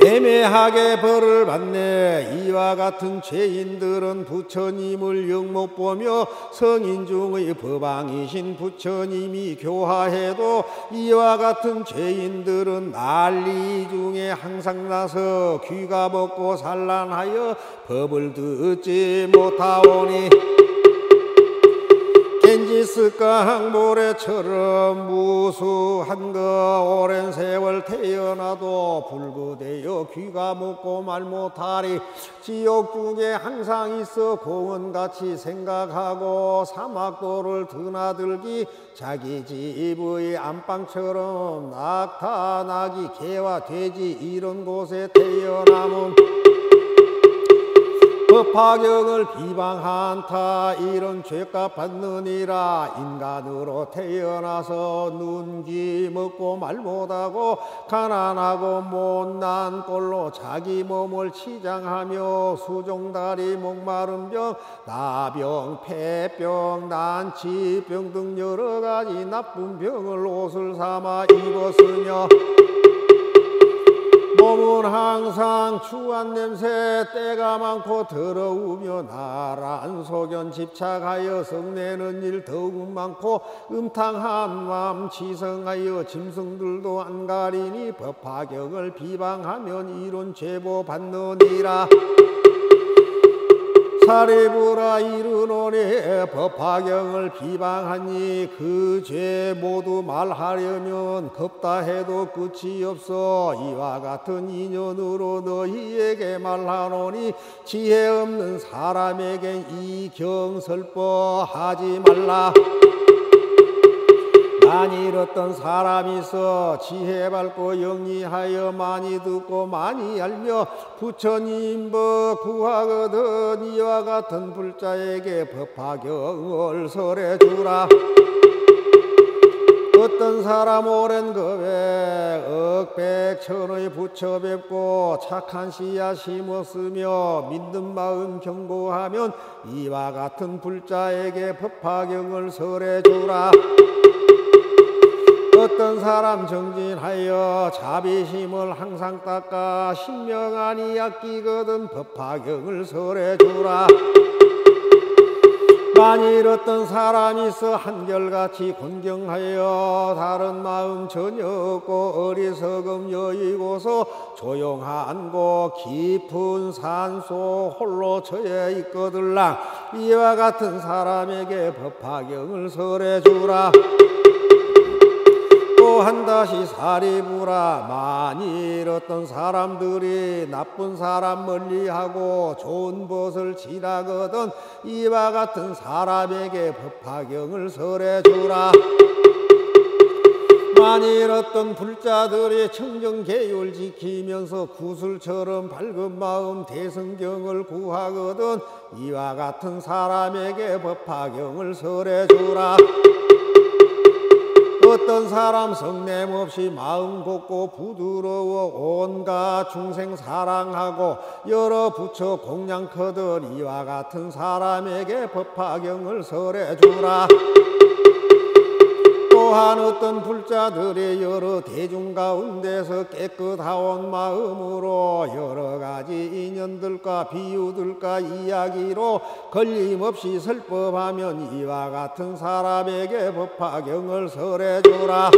애매하게 벌을 받네. 이와 같은 죄인들은 부처님을 영 못 보며 성인 중의 법왕이신 부처님이 교화해도 이와 같은 죄인들은 난리 중에 항상 나서 귀가 먹고 산란하여 법을 듣지 못하오니 겐지스강 모래처럼 무수한 거 오랜 세월 태어나도 불구되어 귀가 먹고 말 못하리. 지옥 중에 항상 있어 공원같이 생각하고 사막도를 드나들기 자기 집의 안방처럼 낙타 나귀 개와 돼지 이런 곳에 태어나면 법화경을 비방한타 이런 죄값 받느니라. 인간으로 태어나서 눈, 귀 먹고 말 못하고 가난하고 못난 꼴로 자기 몸을 치장하며 수종다리, 목마른 병, 나병, 폐병, 난치병 등 여러 가지 나쁜 병을 옷을 삼아 입었으며 몸은 항상 추한 냄새, 때가 많고 더러우며 나란 소견 집착하여 성내는 일 더욱 많고 음탕한 마음 지성하여 짐승들도 안 가리니 법화경을 비방하면 이런 제보 받느니라. 사리부라 이르노니 법화경을 비방하니 그 죄 모두 말하려면 겁다 해도 끝이 없어. 이와 같은 인연으로 너희에게 말하노니 지혜 없는 사람에겐 이 경설법 하지 말라. 만일 어떤 사람이 있어 지혜 밝고 영리하여 많이 듣고 많이 알며 부처님 법 구하거든 이와 같은 불자에게 법화경을 설해주라. 어떤 사람 오랜 겁에 억백천의 부처 뵙고 착한 씨앗 심었으며 믿는 마음 경고하면 이와 같은 불자에게 법화경을 설해주라. 어떤 사람 정진하여 자비심을 항상 닦아 신명하니 아끼거든 법화경을 설해주라. 만일 어떤 사람이 있어 한결같이 공경하여 다른 마음 전혀 없고 어리석음 여의고서 조용한 곳 깊은 산속 홀로 처해 있거들랑 이와 같은 사람에게 법화경을 설해주라. 또한 다시 사리부라. 만일 어떤 사람들이 나쁜 사람 멀리하고 좋은 벗을 지나거든 이와 같은 사람에게 법화경을 설해주라. 만일 어떤 불자들이 청정계율 지키면서 구슬처럼 밝은 마음 대성경을 구하거든 이와 같은 사람에게 법화경을 설해주라. 어떤 사람 성냄 없이 마음 곱고 부드러워 온갖 중생 사랑하고 여러 부처 공양커들 이와 같은 사람에게 법화경을 설해주라. 또한 어떤 불자들이 여러 대중 가운데서 깨끗하온 마음으로 여러 가지 인연들과 비유들과 이야기로 걸림없이 설법하면 이와 같은 사람에게 법화경을 설해주라.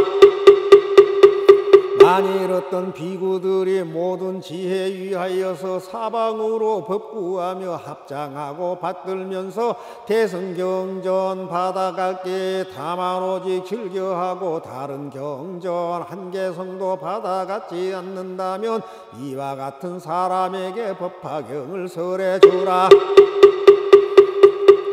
만일 어떤 비구들이 모든 지혜 위하여서 사방으로 법구하며 합장하고 받들면서 대승경전 받아갈게 다만 오직 즐겨하고 다른 경전 한 개성도 받아갖지 않는다면 이와 같은 사람에게 법화경을 설해주라.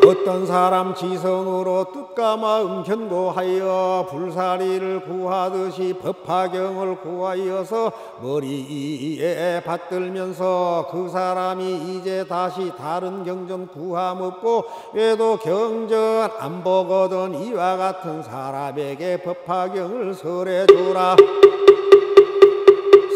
어떤 사람 지성으로 뜻과 마음 견고하여 불사리를 구하듯이 법화경을 구하여서 머리 위에 받들면서 그 사람이 이제 다시 다른 경전 구함없고 외도 경전 안 보거든 이와 같은 사람에게 법화경을 설해주라.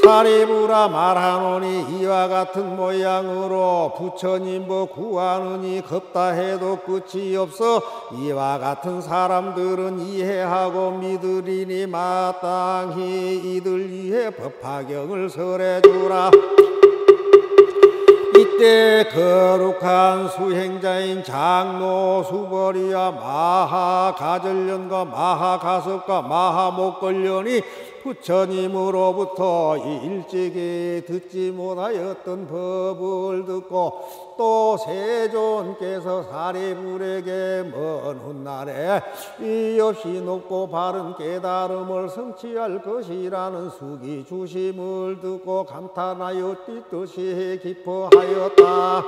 사리부라 말하노니 이와 같은 모양으로 부처님 뭐 구하느니 겁다 해도 끝이 없어. 이와 같은 사람들은 이해하고 믿으리니 마땅히 이들 위해 법화경을 설해주라. 이때 거룩한 수행자인 장로 수벌이와 마하가절련과 마하가섭과 마하목걸련이 부처님으로부터 일찍이 듣지 못하였던 법을 듣고 또 세존께서 사리불에게 먼 훗날에 이 없이 높고 바른 깨달음을 성취할 것이라는 수기 주심을 듣고 감탄하여 뛰듯이 기뻐하였다.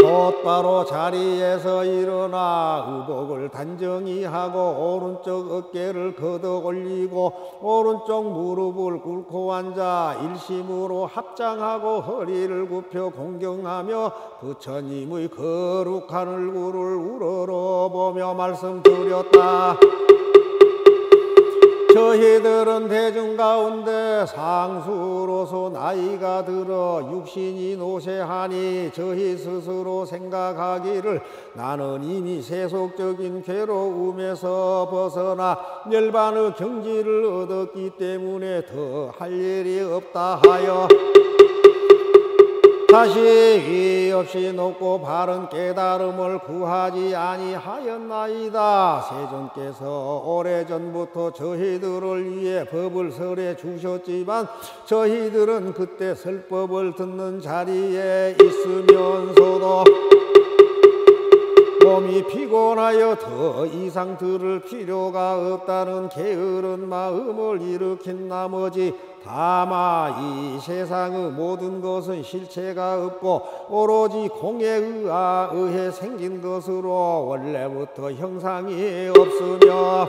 곧바로 자리에서 일어나 의복을 단정히 하고 오른쪽 어깨를 걷어 올리고 오른쪽 무릎을 꿇고 앉아 일심으로 합장하고 허리를 굽혀 공경하며 부처님의 거룩한 얼굴을 우러러보며 말씀드렸다. 저희들은 대중 가운데 상수로서 나이가 들어 육신이 노쇠하니 저희 스스로 생각하기를 나는 이미 세속적인 괴로움에서 벗어나 멸반의 경지를 얻었기 때문에 더 할 일이 없다 하여 다시 위 없이 높고 바른 깨달음을 구하지 아니하였나이다. 세존께서 오래전부터 저희들을 위해 법을 설해 주셨지만 저희들은 그때 설법을 듣는 자리에 있으면서도 몸이 피곤하여 더 이상 들을 필요가 없다는 게으른 마음을 일으킨 나머지 다만 이 세상의 모든 것은 실체가 없고 오로지 공에 의해 생긴 것으로 원래부터 형상이 없으며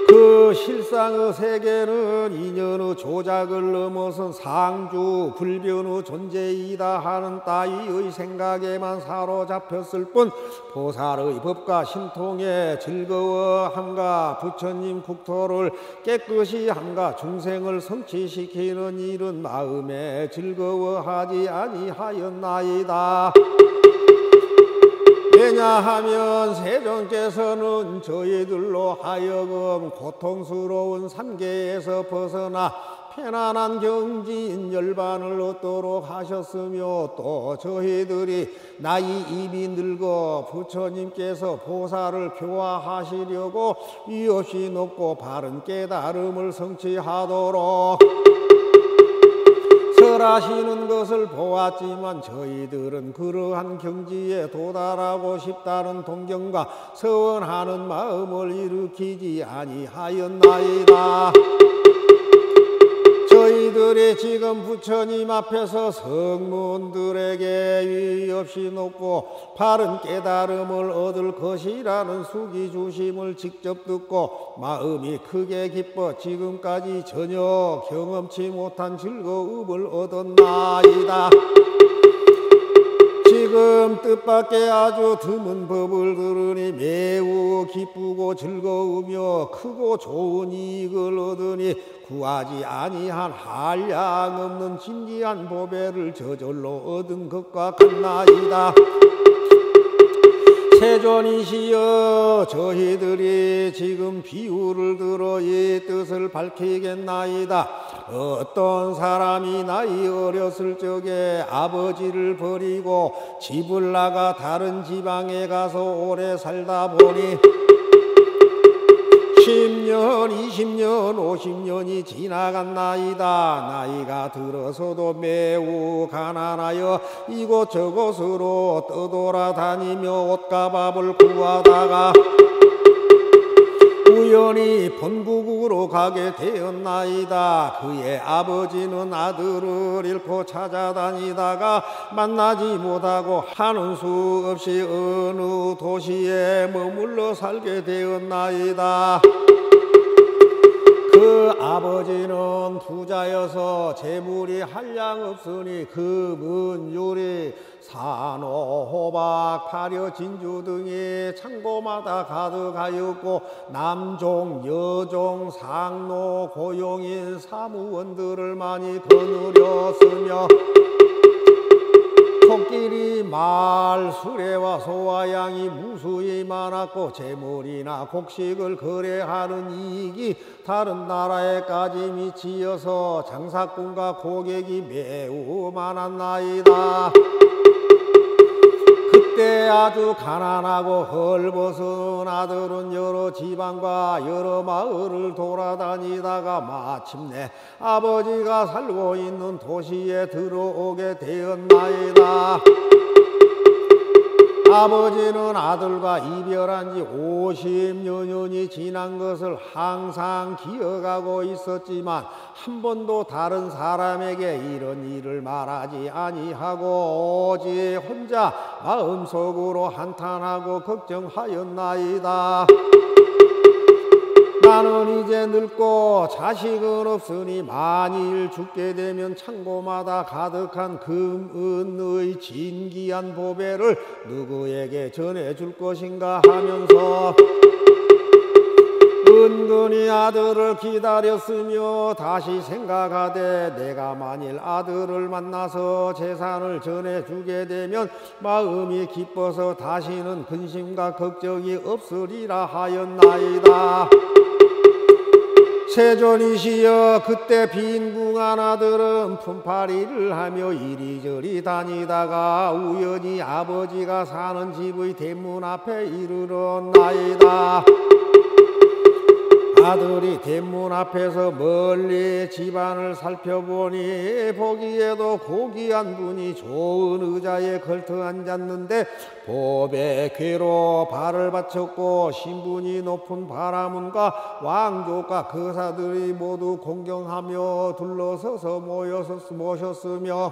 그 실상의 세계는 인연의 조작을 넘어선 상주 불변의 존재이다 하는 따위의 생각에만 사로잡혔을 뿐 보살의 법과 신통에 즐거워함과 부처님 국토를 깨끗이 함과 중생을 성취시키는 일은 마음에 즐거워하지 아니하였나이다. 왜냐하면 세존께서는 저희들로 하여금 고통스러운 삼계에서 벗어나 편안한 경지인 열반을 얻도록 하셨으며 또 저희들이 나이 입이 늙어 부처님께서 보살을 교화하시려고 이 없이 높고 바른 깨달음을 성취하도록 설하시는 것을 보았지만 저희들은 그러한 경지에 도달하고 싶다는 동경과 서원하는 마음을 일으키지 아니하였나이다. 저희들이 지금 부처님 앞에서 성문들에게 위 없이 높고 바른 깨달음을 얻을 것이라는 수기 주심을 직접 듣고 마음이 크게 기뻐 지금까지 전혀 경험치 못한 즐거움을 얻었나이다. 지금 뜻밖의 아주 드문 법을 들으니 매우 기쁘고 즐거우며 크고 좋은 이익을 얻으니 구하지 아니한 한량없는 진귀한 보배를 저절로 얻은 것과 같나이다. 세존이시여 저희들이 지금 비유를 들어 이 뜻을 밝히겠나이다. 어떤 사람이 나이 어렸을 적에 아버지를 버리고 집을 나가 다른 지방에 가서 오래 살다 보니 10년, 20년, 50년이 지나갔나이다. 나이가 들어서도 매우 가난하여 이곳저곳으로 떠돌아다니며 옷과 밥을 구하다가 우연히 본국으로 가게 되었나이다. 그의 아버지는 아들을 잃고 찾아다니다가 만나지 못하고 하는 수 없이 어느 도시에 머물러 살게 되었나이다. 그 아버지는 부자여서 재물이 한량 없으니 금은 유리 산호 호박 파려 진주 등이 창고마다 가득하였고 남종 여종 상노 고용인 사무원들을 많이 거느렸으며 코끼리 말 수레와 소와 양이 무수히 많았고 재물이나 곡식을 거래하는 이익이 다른 나라에까지 미치어서 장사꾼과 고객이 매우 많았나이다. 그때 아주 가난하고 헐벗은 아들은 여러 지방과 여러 마을을 돌아다니다가 마침내 아버지가 살고 있는 도시에 들어오게 되었나이다. 아버지는 아들과 이별한 지 50여 년이 지난 것을 항상 기억하고 있었지만 한 번도 다른 사람에게 이런 일을 말하지 아니하고 오직 혼자 마음속으로 한탄하고 걱정하였나이다. 나는 이제 늙고 자식은 없으니 만일 죽게 되면 창고마다 가득한 금은의 진귀한 보배를 누구에게 전해줄 것인가 하면서 은근히 아들을 기다렸으며 다시 생각하되 내가 만일 아들을 만나서 재산을 전해주게 되면 마음이 기뻐서 다시는 근심과 걱정이 없으리라 하였나이다. 세존이시여 그때 빈궁한 아들은 품팔이를 하며 이리저리 다니다가 우연히 아버지가 사는 집의 대문 앞에 이르렀나이다. 아들이 대문 앞에서 멀리 집안을 살펴보니 보기에도 고귀한 분이 좋은 의자에 걸터 앉았는데 보배 궤로 발을 받쳤고 신분이 높은 바라문과 왕족과 거사들이 모두 공경하며 둘러서서 모셨으며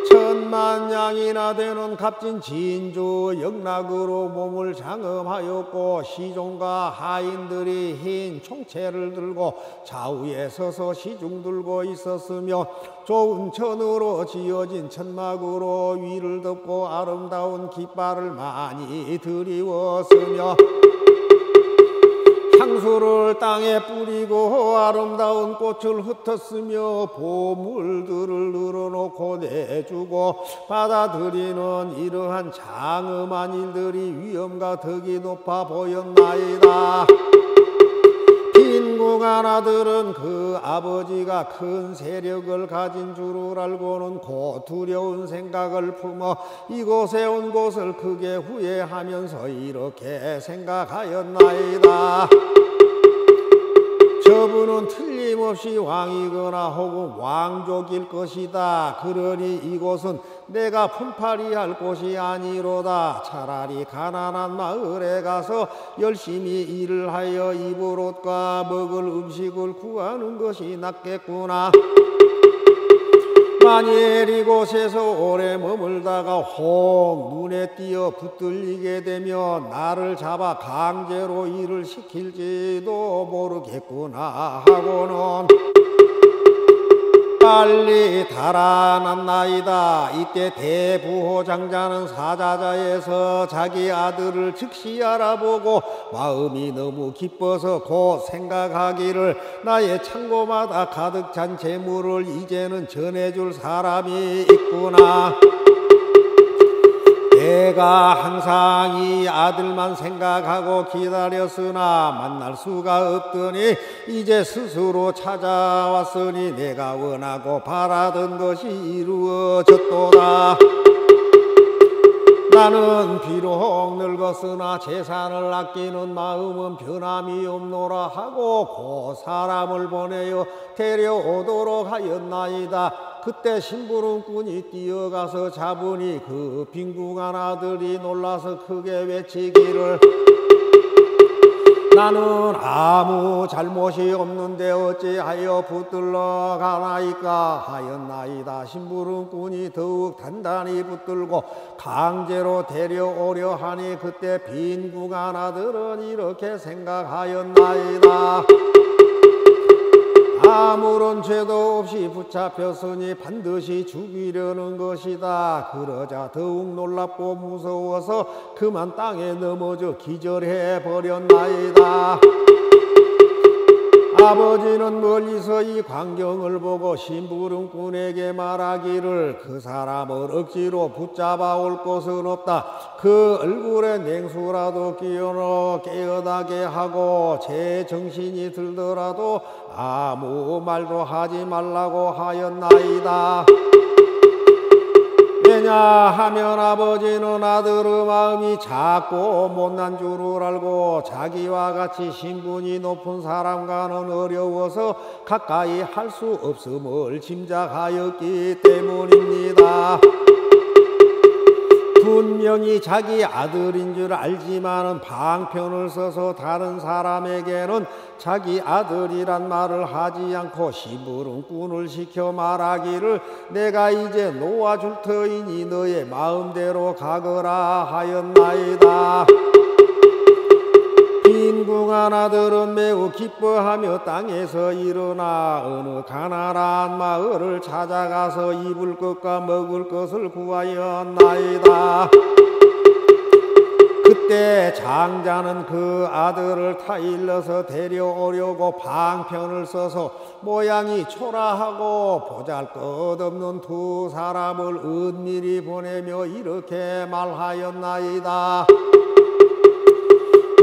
천만냥이나 되는 값진 진주 영락으로 몸을 장엄하였고 시종과 하인들이 흰 총채를 들고 좌우에 서서 시중 들고 있었으며 좋은 천으로 지어진 천막으로 위를 덮고 아름다운 깃발을 많이 드리웠으며 향수를 땅에 뿌리고 아름다운 꽃을 흩었으며 보물들을 늘어놓고 내주고 받아들이는 이러한 장엄한 일들이 위엄과 덕이 높아 보였나이다. 빈궁한 아들은 그 아버지가 큰 세력을 가진 줄을 알고는 곧 두려운 생각을 품어 이곳에 온 것을 크게 후회하면서 이렇게 생각하였나이다. 저분은 틀림없이 왕이거나 혹은 왕족일 것이다. 그러니 이곳은 내가 품팔이할 곳이 아니로다. 차라리 가난한 마을에 가서 열심히 일을 하여 입을 옷과 먹을 음식을 구하는 것이 낫겠구나. 만일 이곳에서 오래 머물다가 혹 눈에 띄어 붙들리게 되면 나를 잡아 강제로 일을 시킬지도 모르겠구나 하고는 빨리 달아났나이다. 이때 대부호장자는 사자자에서 자기 아들을 즉시 알아보고 마음이 너무 기뻐서 곧 생각하기를 나의 창고마다 가득 찬 재물을 이제는 전해줄 사람이 있구나. 내가 항상 이 아들만 생각하고 기다렸으나 만날 수가 없더니 이제 스스로 찾아왔으니 내가 원하고 바라던 것이 이루어졌도다. 나는 비록 늙었으나 재산을 아끼는 마음은 변함이 없노라 하고 그 사람을 보내어 데려오도록 하였나이다. 그때 심부름꾼이 뛰어가서 잡으니 그 빈궁한 아들이 놀라서 크게 외치기를 나는 아무 잘못이 없는데 어찌하여 붙들러 가나이까 하였나이다. 심부름꾼이 더욱 단단히 붙들고 강제로 데려오려 하니 그때 빈궁한 아들은 이렇게 생각하였나이다. 아무런 죄도 없이 붙잡혔으니 반드시 죽이려는 것이다. 그러자 더욱 놀랍고 무서워서 그만 땅에 넘어져 기절해 버렸나이다. 아버지는 멀리서 이 광경을 보고 심부름꾼에게 말하기를 그 사람을 억지로 붙잡아 올 곳은 없다. 그 얼굴에 냉수라도 끼워넣어 깨어나게 하고 제 정신이 들더라도 아무 말도 하지 말라고 하였나이다. 왜냐하면 아버지는 아들의 마음이 작고 못난 줄을 알고 자기와 같이 신분이 높은 사람과는 어려워서 가까이 할 수 없음을 짐작하였기 때문입니다. 분명히 자기 아들인 줄 알지만은 방편을 써서 다른 사람에게는 자기 아들이란 말을 하지 않고 심부름꾼을 시켜 말하기를 내가 이제 놓아줄 터이니 너의 마음대로 가거라 하였나이다. 빈궁한 아들은 매우 기뻐하며 땅에서 일어나 어느 가난한 마을을 찾아가서 입을 것과 먹을 것을 구하였나이다. 그때 장자는 그 아들을 타일러서 데려오려고 방편을 써서 모양이 초라하고 보잘것없는 두 사람을 은밀히 보내며 이렇게 말하였나이다.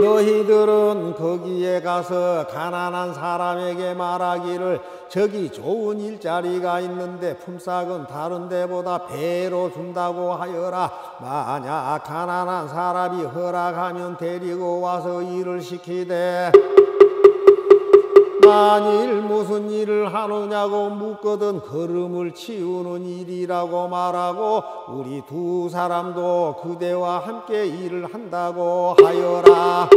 너희들은 거기에 가서 가난한 사람에게 말하기를 저기 좋은 일자리가 있는데 품삯은 다른 데보다 배로 준다고 하여라. 만약 가난한 사람이 허락하면 데리고 와서 일을 시키되 만일 무슨 일을 하느냐고 묻거든 걸음을 치우는 일이라고 말하고 우리 두 사람도 그대와 함께 일을 한다고 하여라.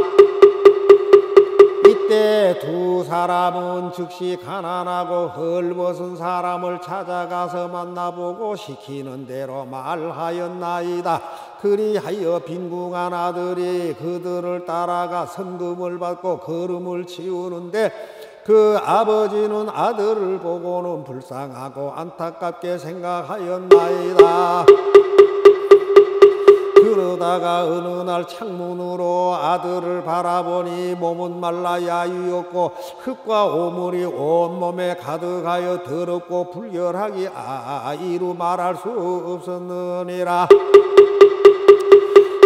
이때 두 사람은 즉시 가난하고 헐벗은 사람을 찾아가서 만나보고 시키는 대로 말하였나이다. 그리하여 빈궁한 아들이 그들을 따라가 성금을 받고 걸음을 치우는데 그 아버지는 아들을 보고는 불쌍하고 안타깝게 생각하였나이다. 그러다가 어느 날 창문으로 아들을 바라보니 몸은 말라 야유였고 흙과 오물이 온몸에 가득하여 더럽고 불결하기 이루 말할 수 없었느니라.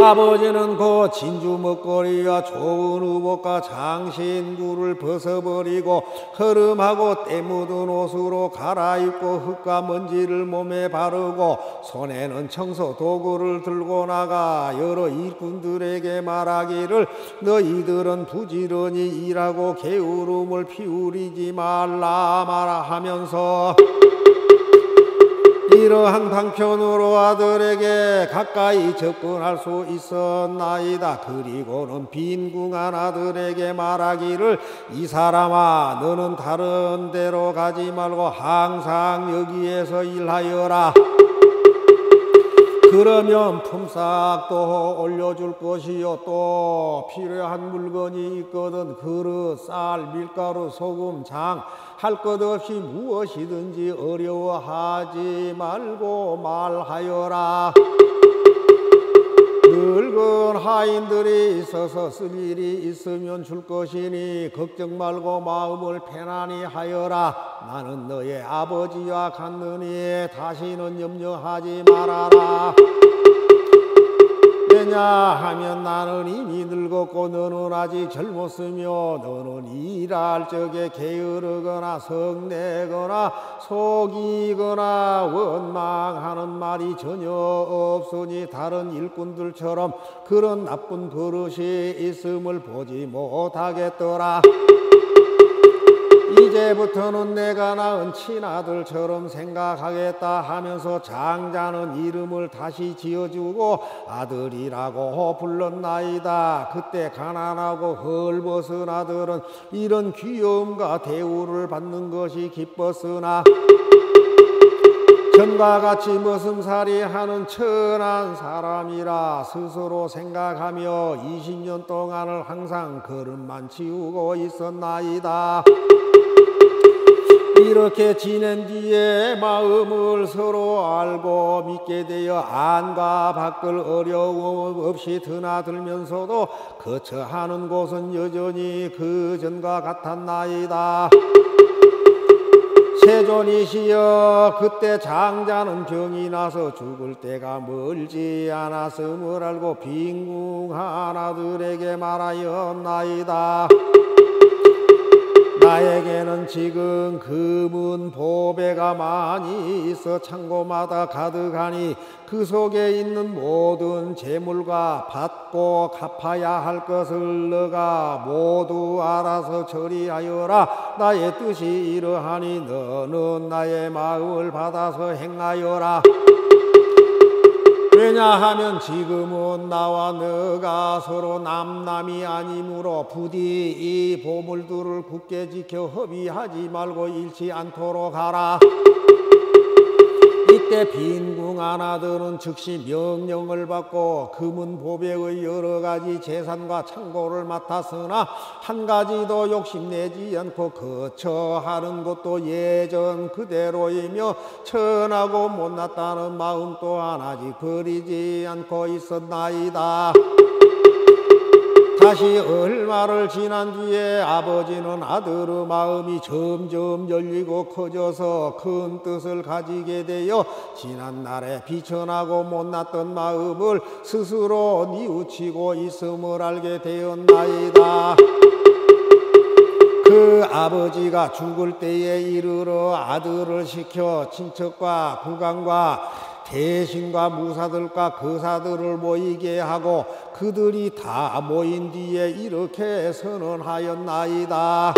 아버지는 그 진주 먹거리와 좋은 의복과 장신구를 벗어버리고 허름하고 때 묻은 옷으로 갈아입고 흙과 먼지를 몸에 바르고 손에는 청소 도구를 들고 나가 여러 일꾼들에게 말하기를 너희들은 부지런히 일하고 게으름을 피우리지 말라 하면서 이러한 방편으로 아들에게 가까이 접근할 수 있었나이다. 그리고는 빈궁한 아들에게 말하기를 이 사람아 너는 다른 데로 가지 말고 항상 여기에서 일하여라. 그러면 품삯도 올려줄 것이요 또 필요한 물건이 있거든 그릇, 쌀, 밀가루, 소금, 장 할 것 없이 무엇이든지 어려워하지 말고 말하여라. 늙은 하인들이 있어서 쓸 일이 있으면 줄 것이니 걱정 말고 마음을 편안히 하여라. 나는 너의 아버지와 같느니 다시는 염려하지 말아라. 왜냐하면 나는 이미 늙었고 너는 아직 젊었으며 너는 일할 적에 게으르거나 성내거나 속이거나 원망하는 말이 전혀 없으니 다른 일꾼들처럼 그런 나쁜 버릇이 있음을 보지 못하겠더라. 이제부터는 내가 낳은 친아들처럼 생각하겠다 하면서 장자는 이름을 다시 지어주고 아들이라고 불렀나이다. 그때 가난하고 헐벗은 아들은 이런 귀여움과 대우를 받는 것이 기뻤으나 전과 같이 머슴살이 하는 천한 사람이라 스스로 생각하며 20년 동안을 항상 걸음만 치우고 있었나이다. 이렇게 지낸 뒤에 마음을 서로 알고 믿게 되어 안과 밖을 어려움 없이 드나들면서도 거처하는 곳은 여전히 그 전과 같았나이다. 세존이시여, 그때 장자는 병이 나서 죽을 때가 멀지 않았음을 알고 빈궁한 아들에게 말하였나이다. 나에게는 지금 금은 보배가 많이 있어 창고마다 가득하니 그 속에 있는 모든 재물과 받고 갚아야 할 것을 너가 모두 알아서 처리하여라. 나의 뜻이 이러하니 너는 나의 마음을 받아서 행하여라. 왜냐하면 지금은 나와 너가 서로 남남이 아니므로 부디 이 보물들을 굳게 지켜 허비하지 말고 잃지 않도록 하라. 이때 빈궁한 아들은 즉시 명령을 받고 금은 보배의 여러 가지 재산과 창고를 맡았으나 한 가지도 욕심내지 않고 거처하는 것도 예전 그대로이며 천하고 못났다는 마음 또한 아직 버리지 않고 있었나이다. 다시 얼마를 지난 뒤에 아버지는 아들의 마음이 점점 열리고 커져서 큰 뜻을 가지게 되어 지난날에 비천하고 못났던 마음을 스스로 뉘우치고 있음을 알게 되었나이다. 그 아버지가 죽을 때에 이르러 아들을 시켜 친척과 국왕과 대신과 무사들과 거사들을 모이게 하고 그들이 다 모인 뒤에 이렇게 선언하였나이다.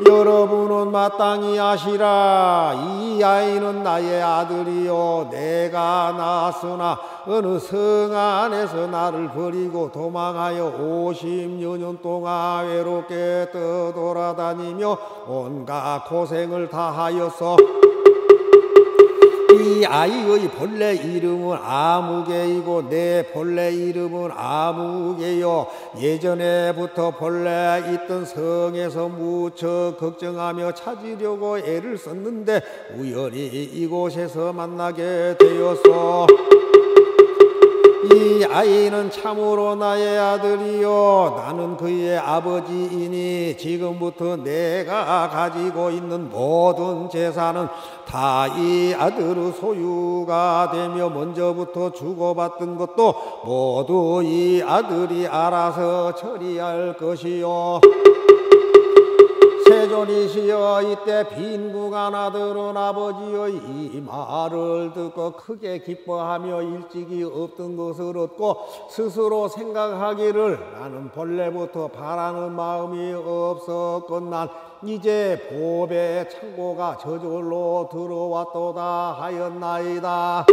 여러분은 마땅히 아시라. 이 아이는 나의 아들이요 내가 낳았으나 어느 성 안에서 나를 버리고 도망하여 50여 년 동안 외롭게 떠돌아다니며 온갖 고생을 다하였소. 이 아이의 본래 이름은 아무개이고 내 본래 이름은 아무개요. 예전에부터 본래 있던 성에서 무척 걱정하며 찾으려고 애를 썼는데 우연히 이곳에서 만나게 되었소. 이 아이는 참으로 나의 아들이요 나는 그의 아버지이니 지금부터 내가 가지고 있는 모든 재산은 다 이 아들의 소유가 되며 먼저부터 주고받던 것도 모두 이 아들이 알아서 처리할 것이요. 세존이시여, 이때 빈궁한 아들은 아버지의 이 말을 듣고 크게 기뻐하며 일찍이 없던 것을 얻고 스스로 생각하기를 나는 본래부터 바라는 마음이 없었건만 이제 보배 창고가 저절로 들어왔도다 하였나이다.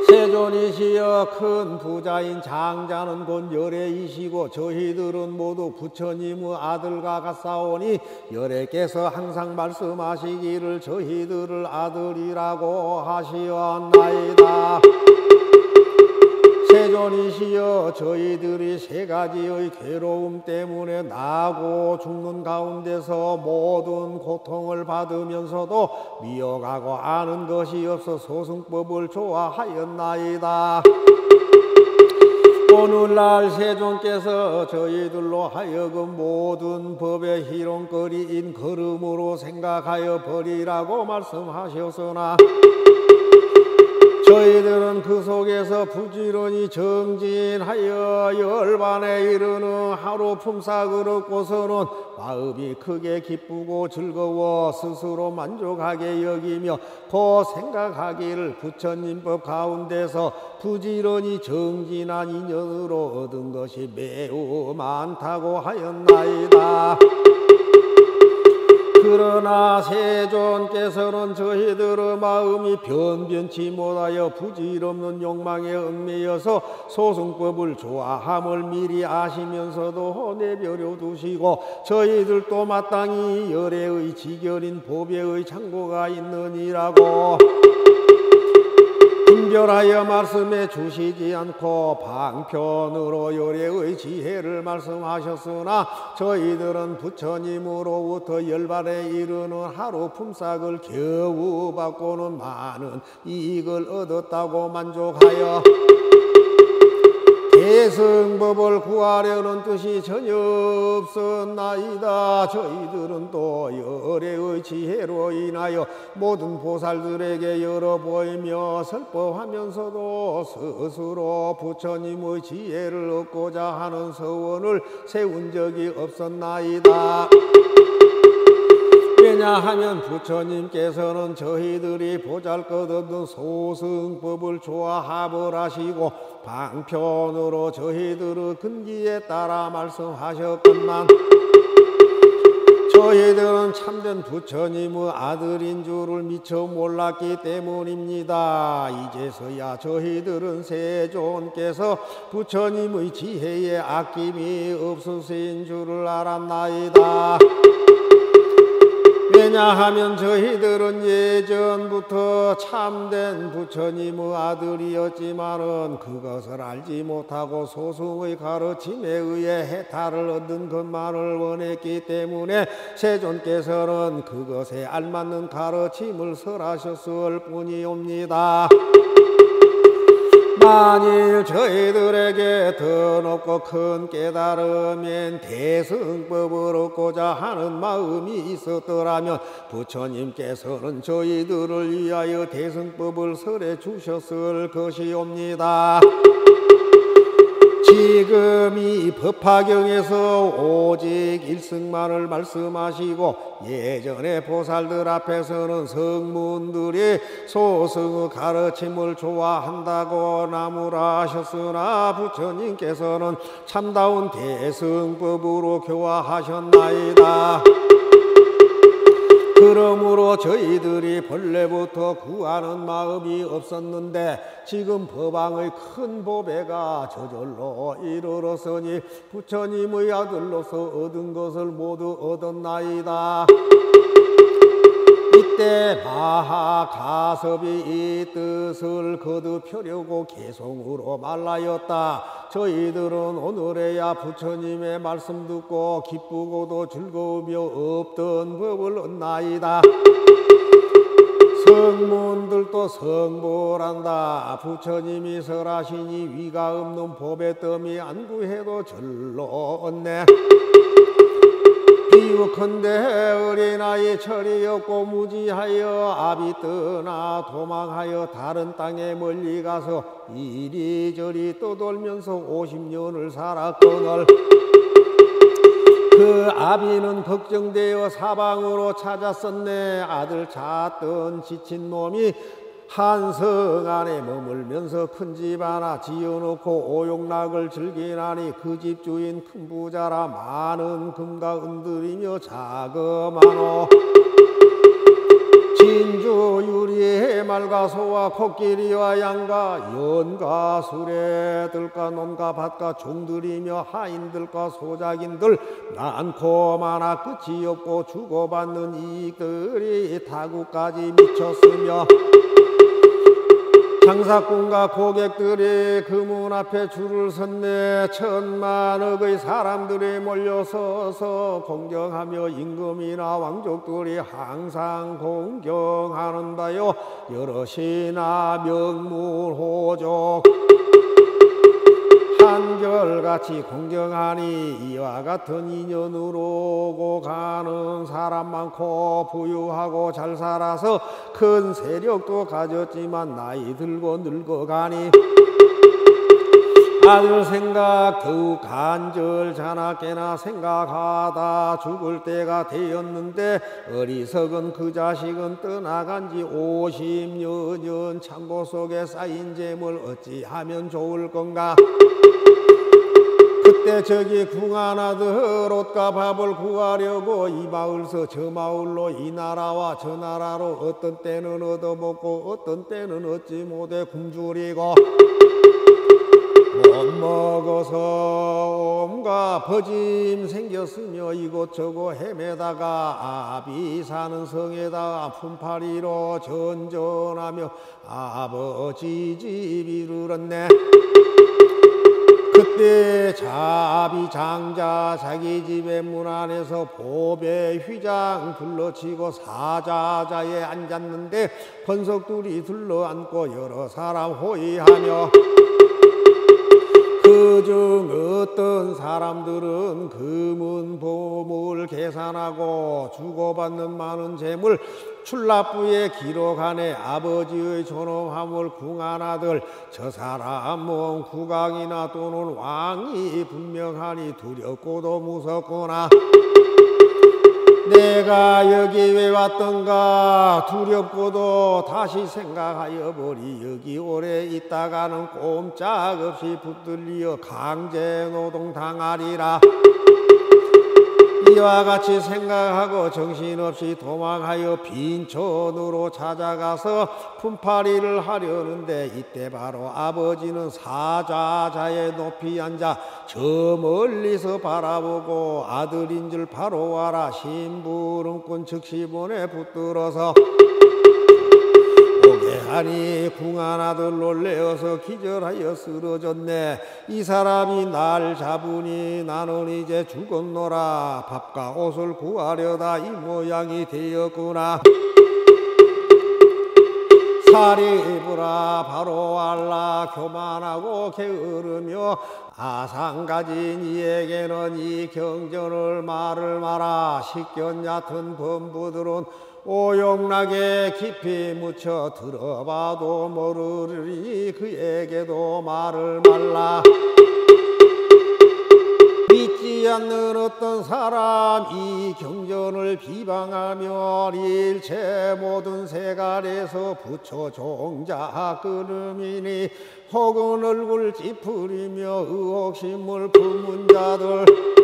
세존이시여, 큰 부자인 장자는 곧 열애이시고 저희들은 모두 부처님의 아들과 같사오니 열애께서 항상 말씀하시기를 저희들을 아들이라고 하시었나이다. 세존이시여, 저희들이 세 가지의 괴로움 때문에 나고 죽는 가운데서 모든 고통을 받으면서도 미워가고 아는 것이 없어 소승법을 좋아하였나이다. 오늘날 세존께서 저희들로 하여금 모든 법의 희롱거리인 걸음으로 생각하여 버리라고 말씀하셨으나 저희들은 그 속에서 부지런히 정진하여 열반에 이르는 하루 품삯을 얻고서는 마음이 크게 기쁘고 즐거워 스스로 만족하게 여기며 그 생각하기를 부처님법 가운데서 부지런히 정진한 인연으로 얻은 것이 매우 많다고 하였나이다. 그러나 세존께서는 저희들의 마음이 변변치 못하여 부질없는 욕망에 얽매여서 소승법을 좋아함을 미리 아시면서도 내버려 두시고 저희들도 마땅히 열애의 지결인 보배의 창고가 있느니라고 분별하여 말씀해 주시지 않고 방편으로 열애의 지혜를 말씀하셨으나 저희들은 부처님으로부터 열반에 이르는 하루 품삯을 겨우 받고는 많은 이익을 얻었다고 만족하여 대승법을 구하려는 뜻이 전혀 없었나이다. 저희들은 또 열애의 지혜로 인하여 모든 보살들에게 열어보이며 설법하면서도 스스로 부처님의 지혜를 얻고자 하는 서원을 세운 적이 없었나이다. 왜냐하면 부처님께서는 저희들이 보잘것없는 소승법을 좋아함을 하시고 방편으로 저희들의 근기에 따라 말씀하셨건만 저희들은 참된 부처님의 아들인 줄을 미처 몰랐기 때문입니다. 이제서야 저희들은 세존께서 부처님의 지혜에 아낌이 없으신 줄을 알았나이다. 왜냐하면 저희들은 예전부터 참된 부처님의 아들이었지만은 그것을 알지 못하고 소승의 가르침에 의해 해탈을 얻는 것만을 원했기 때문에 세존께서는 그것에 알맞는 가르침을 설하셨을 뿐이옵니다. 만일 저희들에게 더 높고 큰 깨달음인 대승법을 얻고자 하는 마음이 있었더라면 부처님께서는 저희들을 위하여 대승법을 설해 주셨을 것이옵니다. 지금 이 법화경에서 오직 일승만을 말씀하시고 예전에 보살들 앞에서는 성문들이 소승의 가르침을 좋아한다고 나무라하셨으나 부처님께서는 참다운 대승법으로 교화하셨나이다. 그러므로 저희들이 본래부터 구하는 마음이 없었는데 지금 법왕의 큰 보배가 저절로 이르렀으니 부처님의 아들로서 얻은 것을 모두 얻었나이다. 이때 마하가섭이 이 뜻을 거듭하려고 개송으로 말하였다. 저희들은 오늘에야 부처님의 말씀 듣고 기쁘고도 즐거우며 없던 법을 얻나이다. 성문들도 성불한다. 부처님이 설하시니 위가 없는 법의 뜸이 안구해도 절로 얻네. 비유컨대 어린아이 철이 없고 무지하여 앞이 떠나 도망하여 다른 땅에 멀리 가서 이리저리 떠돌면서 50년을 살았거늘 그 아비는 걱정되어 사방으로 찾았었네. 아들 찾던 지친 놈이 한 성 안에 머물면서 큰 집 하나 지어놓고 오용락을 즐기나니 그 집 주인 큰 부자라 많은 금과 은들이며 자그마노 진주 유리에 말과 소와 코끼리와 양과 연과 수레들과 논과 밭과 종들이며 하인들과 소작인들 많고 많아 끝이 없고 주고받는 이익들이 다구까지 미쳤으며 장사꾼과 고객들이 그 문 앞에 줄을 섰네. 천만억의 사람들이 몰려서서 공경하며 임금이나 왕족들이 항상 공경하는다요. 여럿이나 명문호족 한결같이 공경하니 이와 같은 인연으로 오고 가는 사람 많고 부유하고 잘 살아서 큰 세력도 가졌지만 나이 들고 늙어가니 아들 생각 더욱 간절자나깨나 생각하다 죽을 때가 되었는데 어리석은 그 자식은 떠나간 지 50여 년 창고 속에 쌓인 재물 어찌하면 좋을 건가. 그때 저기 궁하나들 옷과 밥을 구하려고 이 마을서 저 마을로 이 나라와 저 나라로 어떤 때는 얻어먹고 어떤 때는 얻지 못해 굶주리고 못 먹어서 온갖 버짐 생겼으며 이곳저곳 헤매다가 아비 사는 성에다 품팔이로 전전하며 아버지 집 이르렀네. 그때 자비 장자 자기 집의 문 안에서 보배 휘장 둘러치고 사자자에 앉았는데 권석들이 둘러앉고 여러 사람 호위하며 그중 어떤 사람들은 금은 보물 계산하고 주고받는 많은 재물 출납부에 기록하네. 아버지의 존엄함을 궁하나들 저 사람은 국왕이나 또는 왕이 분명하니 두렵고도 무섭구나. 내가 여기 왜 왔던가 두렵고도 다시 생각하여 보리. 여기 오래 있다가는 꼼짝없이 붙들려 강제노동 당하리라. 이와 같이 생각하고 정신없이 도망하여 빈촌으로 찾아가서 품팔이를 하려는데 이때 바로 아버지는 사자자에 높이 앉아 저 멀리서 바라보고 아들인 줄 바로 알아 심부름꾼 즉시본에 붙들어서 오게 하니 궁하나들 놀래어서 기절하여 쓰러졌네. 이 사람이 날 잡으니 나는 이제 죽었노라. 밥과 옷을 구하려다 이 모양이 되었구나. 살이 입으라 바로 알라. 교만하고 게으르며 아상 가진 이에게는 이 경전을 말을 마라. 식견 얕은 범부들은 오용나게 깊이 묻혀 들어봐도 모르리니 그에게도 말을 말라. 믿지 않는 어떤 사람 이 경전을 비방하며 일체 모든 세간에서 부처 종자 끊음이니 혹은 얼굴 찌푸리며 의혹심을 품은 자들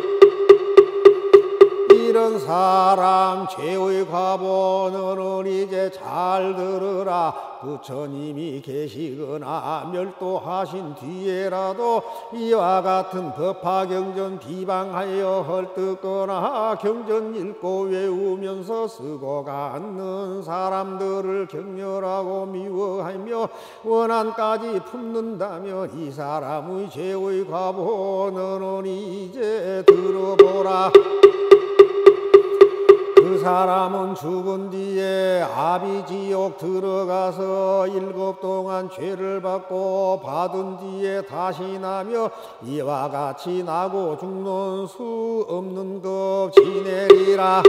이런 사람 죄의 과보는 이제 잘 들으라. 부처님이 계시거나 멸도하신 뒤에라도 이와 같은 법화경전 비방하여 헐뜯거나 경전 읽고 외우면서 쓰고 갖는 사람들을 격렬하고 미워하며 원한까지 품는다면 이 사람의 죄의 과보는 이제 들어보라. 그 사람은 죽은 뒤에 아비지옥 들어가서 7 동안 죄를 받고 받은 뒤에 다시 나며 이와 같이 나고 죽는 수 없는 것 지내리라.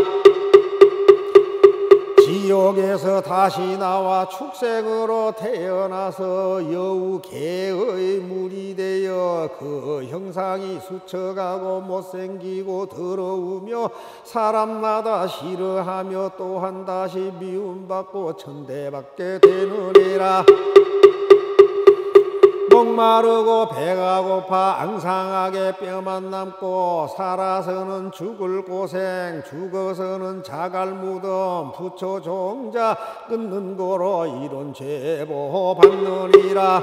지옥에서 다시 나와 축생으로 태어나서 여우 개의 물이 되어 그 형상이 수척하고 못생기고 더러우며 사람마다 싫어하며 또한 다시 미움받고 천대받게 되느니라. 목마르고 배가 고파 앙상하게 뼈만 남고 살아서는 죽을 고생 죽어서는 자갈 무덤 부처 종자 끊는 고로 이런 제보 받느니라.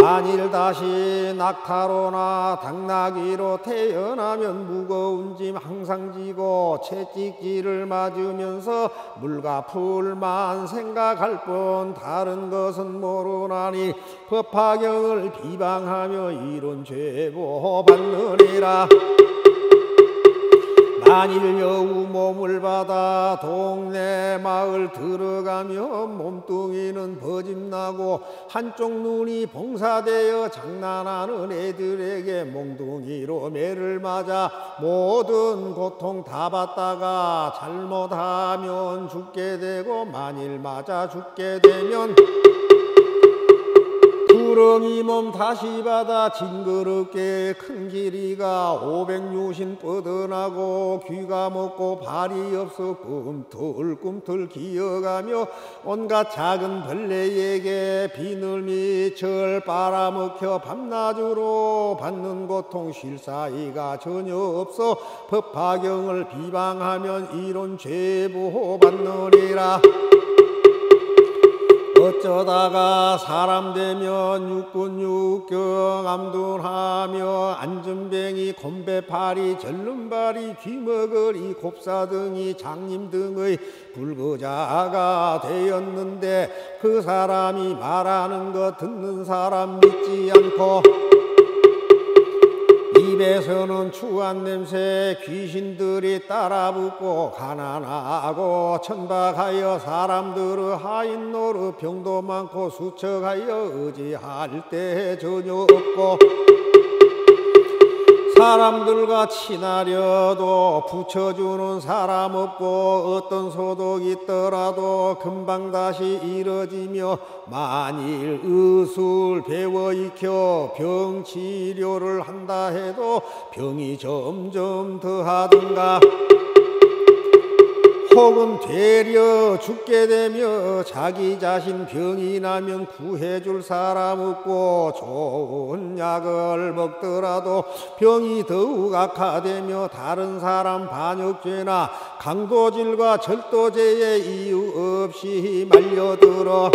만일 다시 낙타로나 당나귀로 태어나면 무거운 짐 항상 지고 채찍질을 맞으면서 물과 풀만 생각할 뿐 다른 것은 모르나니 법화경을 비방하며 이런 죄보 받느니라. 만일 여우 몸을 받아 동네 마을 들어가며 몸뚱이는 버짐나고 한쪽 눈이 봉사되어 장난하는 애들에게 몽둥이로 매를 맞아 모든 고통 다 받다가 잘못하면 죽게 되고 만일 맞아 죽게 되면 두 주렁이 몸 다시 받아 징그럽게 큰 길이가 500유신 뻗어나고 귀가 먹고 발이 없어 꿈틀꿈틀 기어가며 온갖 작은 벌레에게 비늘미철 빨아먹혀 밤낮으로 받는 고통 쉴 사이가 전혀 없어 법화경을 비방하면 이런 죄보 받느니라. 어쩌다가 사람 되면 육군육경 암둔하며 안전뱅이 곰배파리 절름발이 귀머거리 곱사등이 장님 등의 불거자가 되었는데 그 사람이 말하는 것 듣는 사람 믿지 않고 입에서는 추한 냄새 귀신들이 따라붙고 가난하고 천박하여 사람들의 하인 노릇 병도 많고 수척하여 의지할 때 전혀 없고 사람들과 친하려도 붙여주는 사람 없고 어떤 소독 있더라도 금방 다시 이뤄지며 만일 의술 배워 익혀 병 치료를 한다 해도 병이 점점 더하든가 혹은 되려 죽게 되며 자기 자신 병이 나면 구해줄 사람 없고 좋은 약을 먹더라도 병이 더욱 악화되며 다른 사람 반역죄나 강도질과 절도죄에 이유 없이 말려들어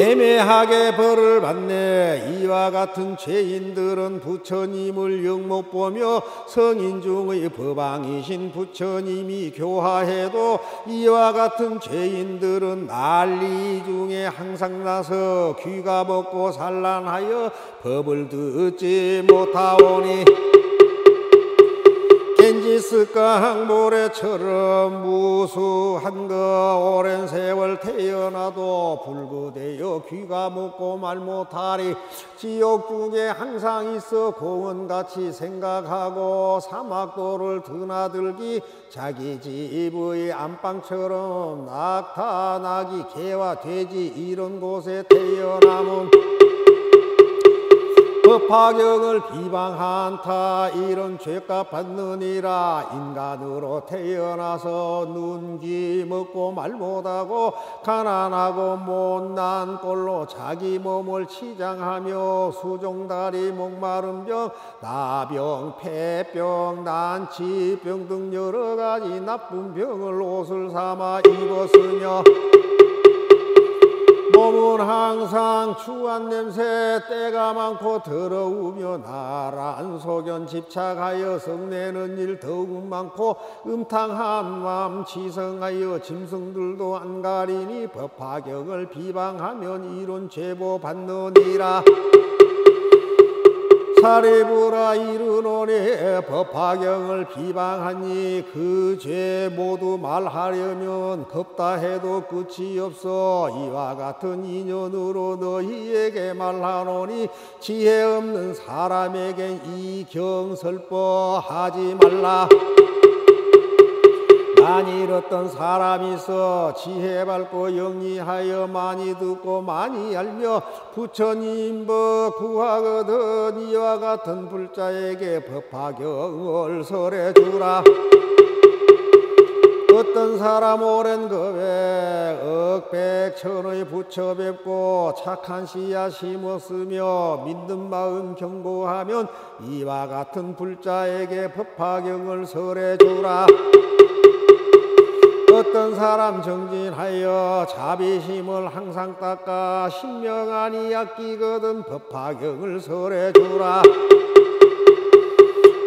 애매하게 벌을 받네. 이와 같은 죄인들은 부처님을 영 못 보며 성인 중의 법왕이신 부처님이 교화해도 이와 같은 죄인들은 난리 중에 항상 나서 귀가 먹고 산란하여 법을 듣지 못하오니 겐지스강 모래처럼 무수한 거 오랜 세월 태어나도 불구되어 귀가 먹고 말 못하리. 지옥 중에 항상 있어 공원같이 생각하고 사막도를 드나들기 자기 집의 안방처럼 낙타 나귀 개와 돼지 이런 곳에 태어나면 법화경을 비방한타 이런 죄값 받느니라. 인간으로 태어나서 눈, 귀 먹고 말 못하고 가난하고 못난 꼴로 자기 몸을 치장하며 수종다리 목마른 병, 나병, 폐병, 난치병 등 여러 가지 나쁜 병을 옷을 삼아 입었으며 몸은 항상 추한 냄새 때가 많고 더러우며 나란 소견 집착하여 성내는 일 더욱 많고 음탕한 마음 지성하여 짐승들도 안 가리니 법화경을 비방하면 이런 죄보 받느니라. 사리부라 이르노니 법화경을 비방하니 그 죄 모두 말하려면 겁다 해도 끝이 없어. 이와 같은 인연으로 너희에게 말하노니 지혜 없는 사람에겐 이 경설법 하지 말라. 만일 어떤 사람이 있어 지혜 밝고 영리하여 많이 듣고 많이 알며 부처님 법 구하거든 이와 같은 불자에게 법화경을 설해주라. 어떤 사람 오랜 겁에 억백천의 부처 뵙고 착한 씨앗 심었으며 믿는 마음 경고하면 이와 같은 불자에게 법화경을 설해주라. 어떤 사람 정진하여 자비심을 항상 닦아 신명하니 아끼거든 법화경을 설해주라.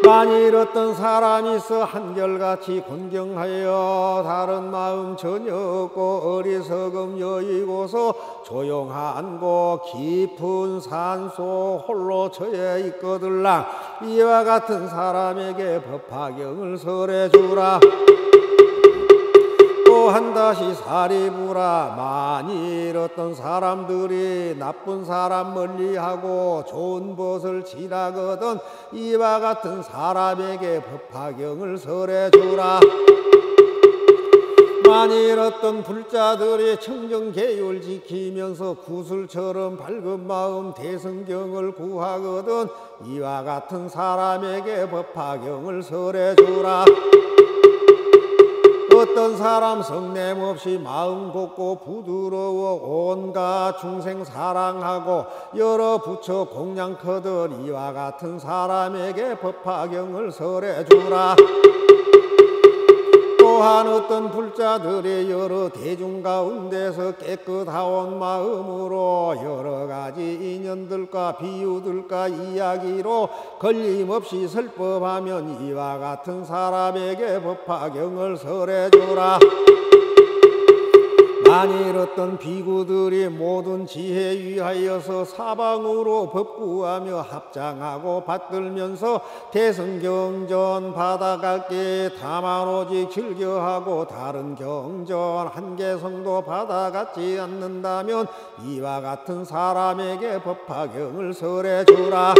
만일 어떤 사람이 있어 한결같이 곤경하여 다른 마음 전혀 없고 어리석음 여의고서 조용한 곳 깊은 산속 홀로 처해 있거들랑 이와 같은 사람에게 법화경을 설해주라. 한 다시 사리부라. 만일 어떤 사람들이 나쁜 사람 멀리하고 좋은 벗을 지나거든 이와 같은 사람에게 법화경을 설해주라. 만일 어떤 불자들이 청정계율 지키면서 구슬처럼 밝은 마음 대성경을 구하거든 이와 같은 사람에게 법화경을 설해주라. 어떤 사람 성냄 없이 마음 곱고 부드러워 온갖 중생 사랑하고 여러 부처 공양커들 이와 같은 사람에게 법화경을 설해주라. 또한 어떤 불자들이 여러 대중 가운데서 깨끗하온 마음으로 여러 가지 인연들과 비유들과 이야기로 걸림없이 설법하면 이와 같은 사람에게 법화경을 설해주라. 만일 어떤 비구들이 모든 지혜 위하여서 사방으로 법구하며 합장하고 받들면서 대성경전 받아갈게 다만 오직 즐겨하고 다른 경전 한 개성도 받아갔지 않는다면 이와 같은 사람에게 법화경을 설해주라.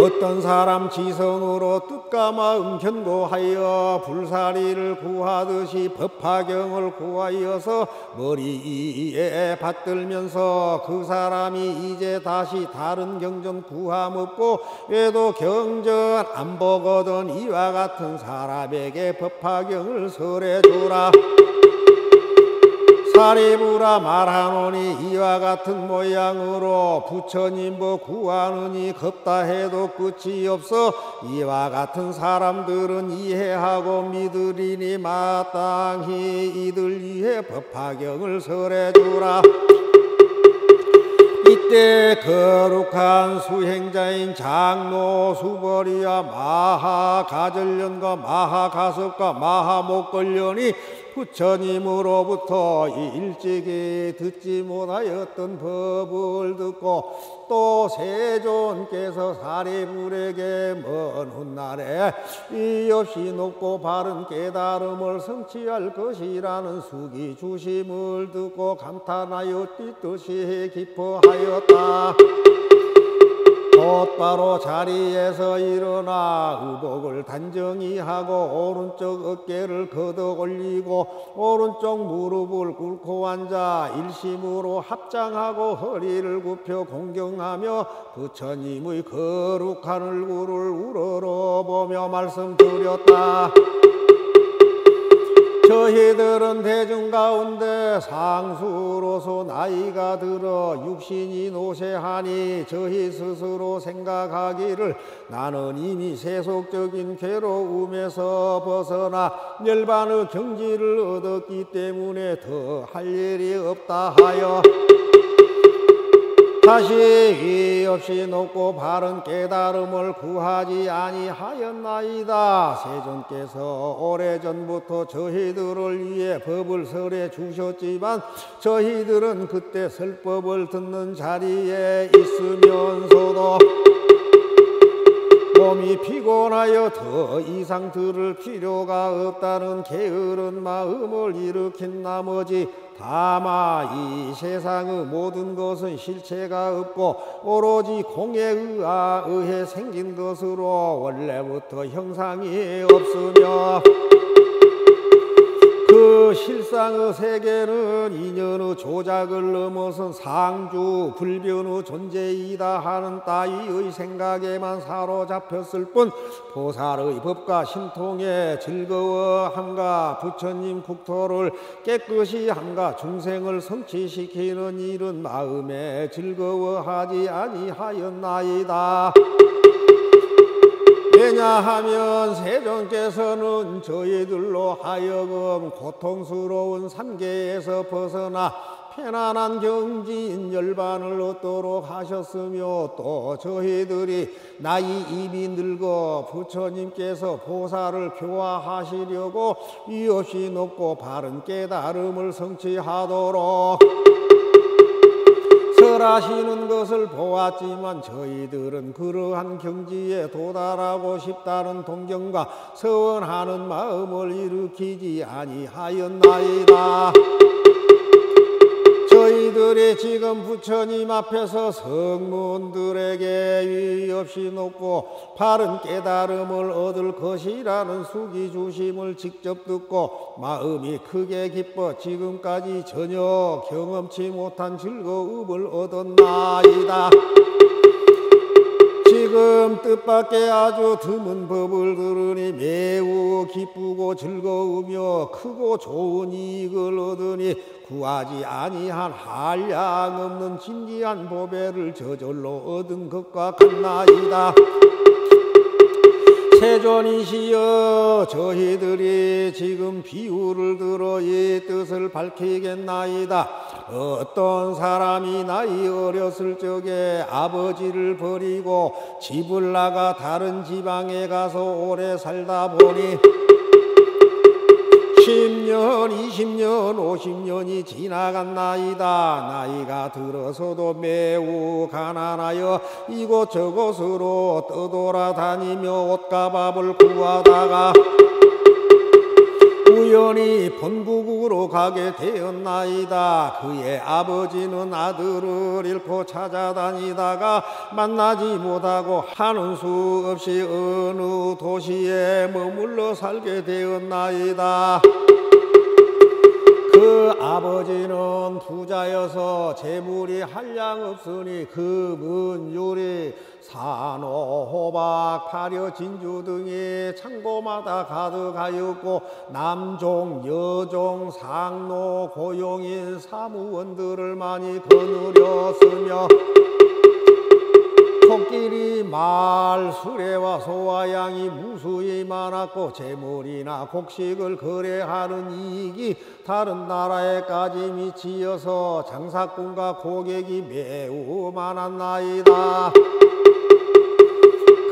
어떤 사람 지성으로 뜻과 마음 견고하여 불사리를 구하듯이 법화경을 구하여서 머리 위에 받들면서 그 사람이 이제 다시 다른 경전 구함 없고 외도 경전 안 보거든 이와 같은 사람에게 법화경을 설해주라. 사리부라 말하노니 이와 같은 모양으로 부처님 뭐 구하느니 겁다 해도 끝이 없어 이와 같은 사람들은 이해하고 믿으리니 마땅히 이들 위해 법화경을 설해주라. 이때 거룩한 수행자인 장로 수벌이와 마하가절련과 마하가섭과 마하목걸련이 부처님으로부터 일찍이 듣지 못하였던 법을 듣고 또 세존께서 사리불에게 먼 훗날에 이 없이 높고 바른 깨달음을 성취할 것이라는 수기 주심을 듣고 감탄하여 뜻이 기뻐하였다. 곧바로 자리에서 일어나 의복을 단정히 하고 오른쪽 어깨를 걷어 올리고 오른쪽 무릎을 꿇고 앉아 일심으로 합장하고 허리를 굽혀 공경하며 부처님의 거룩한 얼굴을 우러러보며 말씀드렸다. 저희들은 대중 가운데 상수로서 나이가 들어 육신이 노쇠하니 저희 스스로 생각하기를 나는 이미 세속적인 괴로움에서 벗어나 열반의 경지를 얻었기 때문에 더 할 일이 없다 하여 다시 위 없이 높고 바른 깨달음을 구하지 아니하였나이다. 세존께서 오래전부터 저희들을 위해 법을 설해 주셨지만 저희들은 그때 설법을 듣는 자리에 있으면서도 몸이 피곤하여 더 이상 들을 필요가 없다는 게으른 마음을 일으킨 나머지 다만 이 세상의 모든 것은 실체가 없고 오로지 공에 의해 생긴 것으로 원래부터 형상이 없으며 그 실상의 세계는 인연의 조작을 넘어선 상주 불변의 존재이다 하는 따위의 생각에만 사로잡혔을 뿐 보살의 법과 신통에 즐거워함과 부처님 국토를 깨끗이 함과 중생을 성취시키는 일은 마음에 즐거워하지 아니하였나이다. 왜냐하면 세존께서는 저희들로 하여금 고통스러운 삼계에서 벗어나 편안한 경지인 열반을 얻도록 하셨으며 또 저희들이 나이 입이 늙어 부처님께서 보살을 교화하시려고 이없이 높고 바른 깨달음을 성취하도록 설하시는 것을 보았지만 저희들은 그러한 경지에 도달하고 싶다는 동경과 서원하는 마음을 일으키지 아니하였나이다. 너희들이 지금 부처님 앞에서 성문들에게 위 없이 높고 바른 깨달음을 얻을 것이라는 수기주심을 직접 듣고 마음이 크게 기뻐 지금까지 전혀 경험치 못한 즐거움을 얻었나이다. 지금 뜻밖의 아주 드문 법을 들으니 매우 기쁘고 즐거우며 크고 좋은 이익을 얻으니 구하지 아니한 한량없는 진귀한 보배를 저절로 얻은 것과 같나이다. 세존이시여, 저희들이 지금 비유를 들어 이 뜻을 밝히겠나이다. 어떤 사람이 나이 어렸을 적에 아버지를 버리고 집을 나가 다른 지방에 가서 오래 살다 보니 10년, 20년, 50년이 지나갔나이다. 나이가 들어서도 매우 가난하여 이곳저곳으로 떠돌아다니며 옷과 밥을 구하다가 우연히 본국으로 가게 되었나이다. 그의 아버지는 아들을 잃고 찾아다니다가 만나지 못하고 하는 수 없이 어느 도시에 머물러 살게 되었나이다. 그 아버지는 부자여서 재물이 한량 없으니 금은 유리 산호, 호박, 파려, 진주 등이 창고마다 가득하였고 남종, 여종, 상노, 고용인, 사무원들을 많이 거느렸으며 코끼리, 말, 수레와 소와 양이 무수히 많았고 재물이나 곡식을 거래하는 이익이 다른 나라에까지 미치어서 장사꾼과 고객이 매우 많았나이다.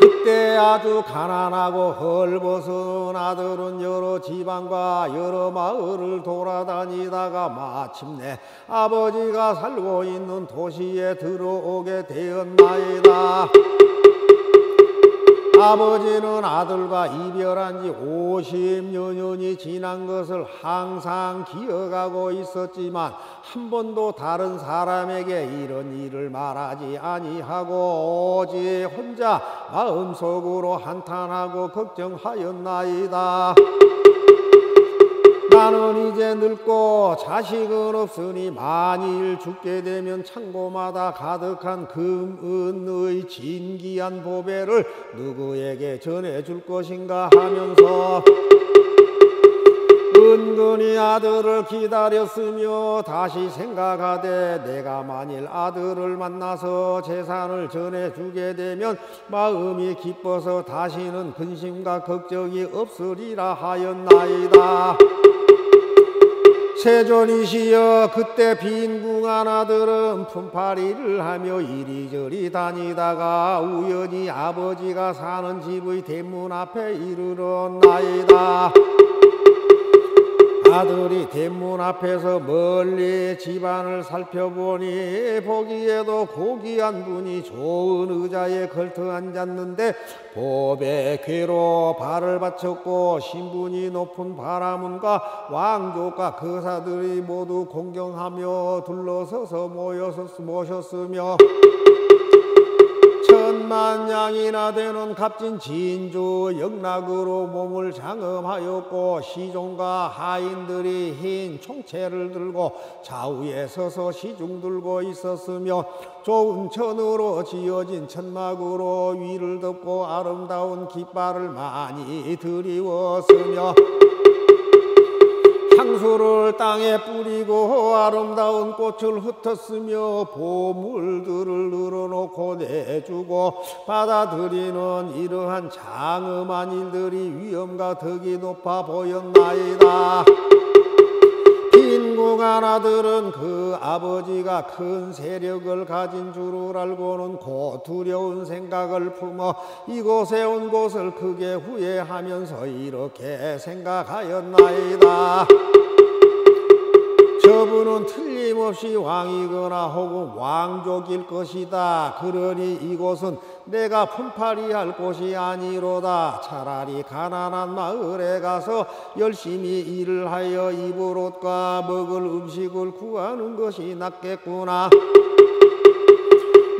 그때 아주 가난하고 헐벗은 아들은 여러 지방과 여러 마을을 돌아다니다가 마침내 아버지가 살고 있는 도시에 들어오게 되었나이다. 아버지는 아들과 이별한 지 50여 년이 지난 것을 항상 기억하고 있었지만 한 번도 다른 사람에게 이런 일을 말하지 아니하고 오직 혼자 마음속으로 한탄하고 걱정하였나이다. 나는 이제 늙고 자식은 없으니 만일 죽게 되면 창고마다 가득한 금은의 진귀한 보배를 누구에게 전해줄 것인가 하면서 은근히 아들을 기다렸으며 다시 생각하되 내가 만일 아들을 만나서 재산을 전해주게 되면 마음이 기뻐서 다시는 근심과 걱정이 없으리라 하였나이다. 세존이시여, 그때 빈궁한 아들은 품팔이를 하며 이리저리 다니다가 우연히 아버지가 사는 집의 대문 앞에 이르렀나이다. 아들이 대문 앞에서 멀리 집안을 살펴보니 보기에도 고귀한 분이 좋은 의자에 걸터 앉았는데 보배 궤로 발을 받쳤고 신분이 높은 바라문과 왕족과 거사들이 모두 공경하며 둘러서서 모셨으며 천만냥이나 되는 값진 진주 영락으로 몸을 장엄하였고 시종과 하인들이 흰 총채를 들고 좌우에 서서 시중 들고 있었으며 좋은 천으로 지어진 천막으로 위를 덮고 아름다운 깃발을 많이 드리웠으며 향수를 땅에 뿌리고 아름다운 꽃을 흩었으며 보물들을 늘어놓고 내주고 받아들이는 이러한 장엄한 일들이 위엄과 덕이 높아 보였나이다. 빈궁한 아들은 그 아버지가 큰 세력을 가진 줄을 알고는 곧 두려운 생각을 품어 이곳에 온 것을 크게 후회하면서 이렇게 생각하였나이다. 저분은 이들은 틀림없이 왕이거나 혹은 왕족일 것이다. 그러니 이곳은 내가 품팔이 할 곳이 아니로다. 차라리 가난한 마을에 가서 열심히 일을 하여 입을 옷과 먹을 음식을 구하는 것이 낫겠구나.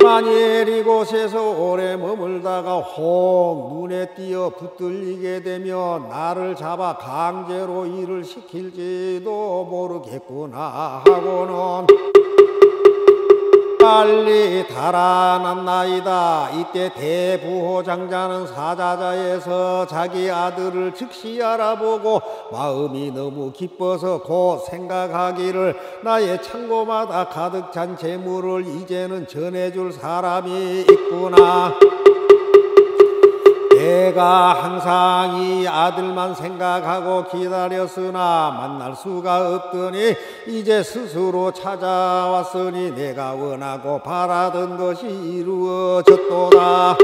만일 이곳에서 오래 머물다가 혹 눈에 띄어 붙들리게 되면 나를 잡아 강제로 일을 시킬지도 모르겠구나 하고는 빨리 달아났나이다. 이때 대부호장자는 사자자에서 자기 아들을 즉시 알아보고 마음이 너무 기뻐서 곧 생각하기를 나의 창고마다 가득 찬 재물을 이제는 전해줄 사람이 있구나. 내가 항상 이 아들만 생각하고 기다렸으나 만날 수가 없더니 이제 스스로 찾아왔으니 내가 원하고 바라던 것이 이루어졌도다.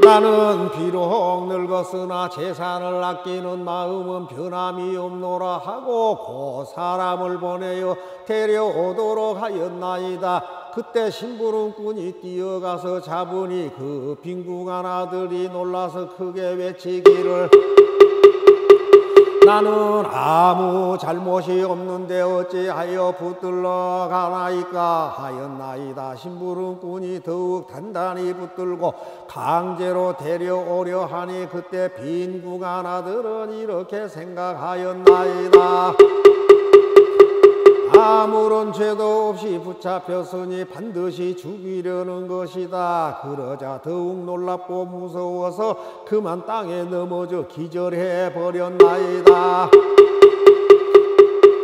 나는 비록 늙었으나 재산을 아끼는 마음은 변함이 없노라 하고 그 사람을 보내어 데려오도록 하였나이다. 그때 심부름꾼이 뛰어가서 잡으니 그 빈궁한 아들이 놀라서 크게 외치기를 나는 아무 잘못이 없는데 어찌하여 붙들러 가나이까 하였나이다. 심부름꾼이 더욱 단단히 붙들고 강제로 데려오려 하니 그때 빈궁한 아들은 이렇게 생각하였나이다. 아무런 죄도 없이 붙잡혔으니 반드시 죽이려는 것이다. 그러자 더욱 놀랍고 무서워서 그만 땅에 넘어져 기절해 버렸나이다.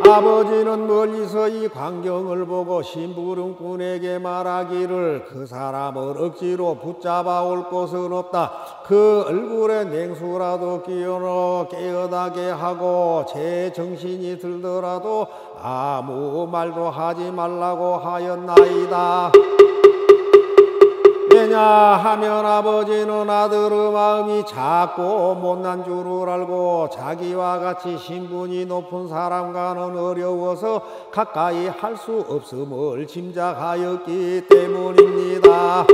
아버지는 멀리서 이 광경을 보고 심부름꾼에게 말하기를 그 사람을 억지로 붙잡아 올 곳은 없다. 그 얼굴에 냉수라도 끼워넣어 깨어나게 하고 제 정신이 들더라도 아무 말도 하지 말라고 하였나이다. 왜냐하면 아버지는 아들의 마음이 작고 못난 줄을 알고 자기와 같이 신분이 높은 사람과는 어려워서 가까이 할 수 없음을 짐작하였기 때문입니다.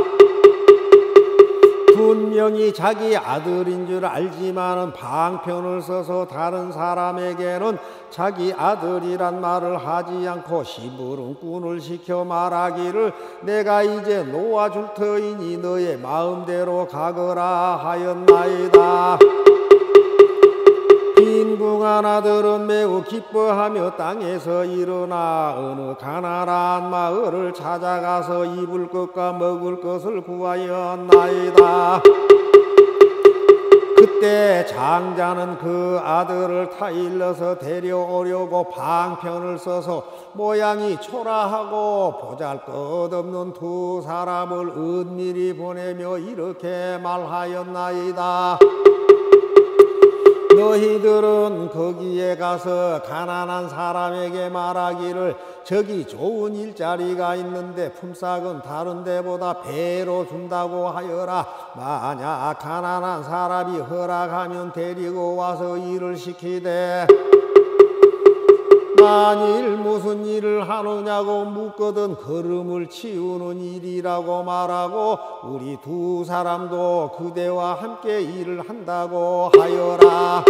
분명히 자기 아들인 줄 알지만은 방편을 써서 다른 사람에게는 자기 아들이란 말을 하지 않고 심부름꾼을 시켜 말하기를 내가 이제 놓아줄 터이니 너의 마음대로 가거라 하였나이다. 빈궁한 아들은 매우 기뻐하며 땅에서 일어나 어느 가난한 마을을 찾아가서 입을 것과 먹을 것을 구하였나이다. 그때 장자는 그 아들을 타일러서 데려오려고 방편을 써서 모양이 초라하고 보잘것없는 두 사람을 은밀히 보내며 이렇게 말하였나이다. 너희들은 거기에 가서 가난한 사람에게 말하기를 저기 좋은 일자리가 있는데 품삯은 다른 데보다 배로 준다고 하여라. 만약 가난한 사람이 허락하면 데리고 와서 일을 시키되 만일 무슨 일을 하느냐고 묻거든 걸음을 치우는 일이라고 말하고 우리 두 사람도 그대와 함께 일을 한다고 하여라.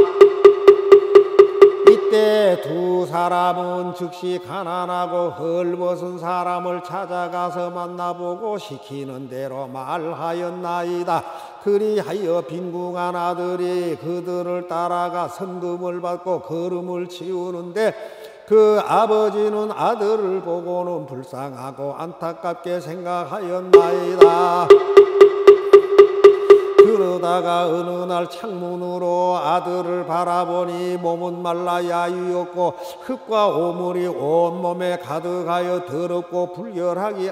이때 두 사람은 즉시 가난하고 헐벗은 사람을 찾아가서 만나보고 시키는 대로 말하였나이다. 그리하여 빈궁한 아들이 그들을 따라가 선금을 받고 걸음을 치우는데 그 아버지는 아들을 보고는 불쌍하고 안타깝게 생각하였나이다. 그러다가 어느 날 창문으로 아들을 바라보니 몸은 말라 야유였고 흙과 오물이 온몸에 가득하여 더럽고 불결하기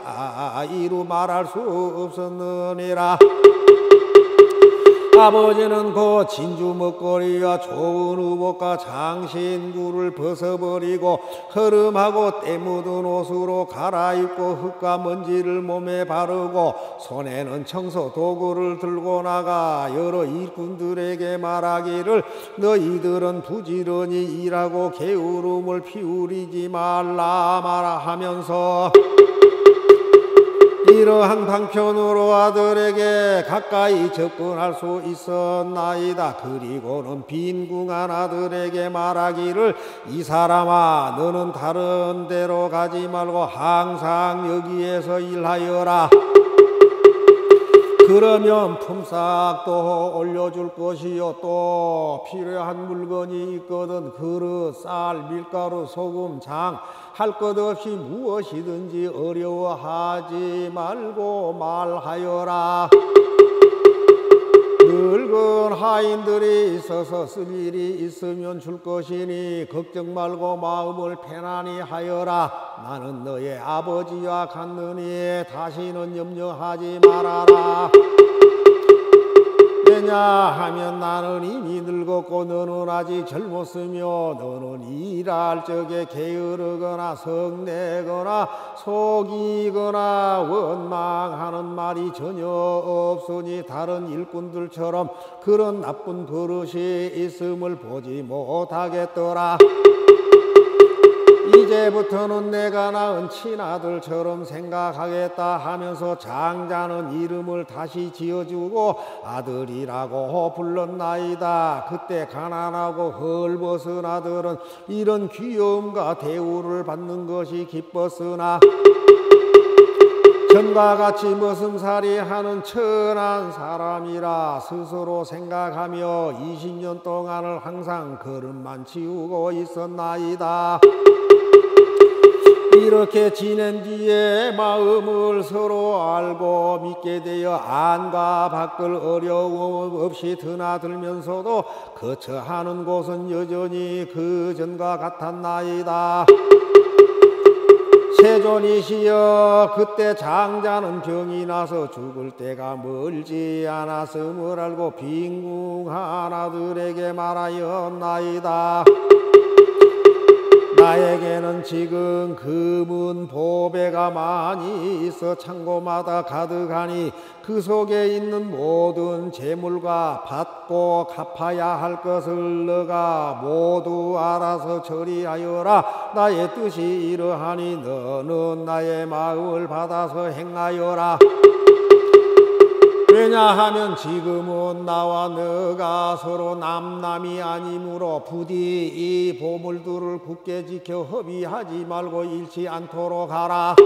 이루 말할 수 없었느니라. 아버지는 그 진주 먹거리와 좋은 의복과 장신구를 벗어버리고 허름하고 때 묻은 옷으로 갈아입고 흙과 먼지를 몸에 바르고 손에는 청소 도구를 들고 나가 여러 일꾼들에게 말하기를 너희들은 부지런히 일하고 게으름을 피우리지 말라 하면서 이러한 방편으로 아들에게 가까이 접근할 수 있었나이다. 그리고는 빈궁한 아들에게 말하기를 이 사람아 너는 다른 데로 가지 말고 항상 여기에서 일하여라. 그러면 품삯도 올려줄 것이요 또 필요한 물건이 있거든 그릇, 쌀, 밀가루, 소금, 장 할 것 없이 무엇이든지 어려워하지 말고 말하여라. 늙은 하인들이 있어서 쓸 일이 있으면 줄 것이니 걱정 말고 마음을 편안히 하여라. 나는 너의 아버지와 같느니 다시는 염려하지 말아라. 왜냐하면 나는 이미 늙었고 너는 아직 젊었으며 너는 일할 적에 게으르거나 성내거나 속이거나 원망하는 말이 전혀 없으니 다른 일꾼들처럼 그런 나쁜 버릇이 있음을 보지 못하겠더라. 이제부터는 내가 낳은 친아들처럼 생각하겠다 하면서 장자는 이름을 다시 지어주고 아들이라고 불렀나이다. 그때 가난하고 헐벗은 아들은 이런 귀여움과 대우를 받는 것이 기뻤으나 전과 같이 머슴살이 하는 천한 사람이라 스스로 생각하며 20년 동안을 항상 걸음만 치우고 있었나이다. 이렇게 지낸 뒤에 마음을 서로 알고 믿게 되어 안과 밖을 어려움 없이 드나들면서도 거처하는 곳은 여전히 그 전과 같았나이다. 세존이시여 그때 장자는 병이 나서 죽을 때가 멀지 않았음을 알고 빈궁한 아들에게 말하였나이다. 나에게는 지금 금은 보배가 많이 있어 창고마다 가득하니 그 속에 있는 모든 재물과 받고 갚아야 할 것을 너가 모두 알아서 처리하여라. 나의 뜻이 이러하니 너는 나의 마음을 받아서 행하여라. 왜냐하면 지금은 나와 너가 서로 남남이 아니므로 부디 이 보물들을 굳게 지켜 허비하지 말고 잃지 않도록 하라.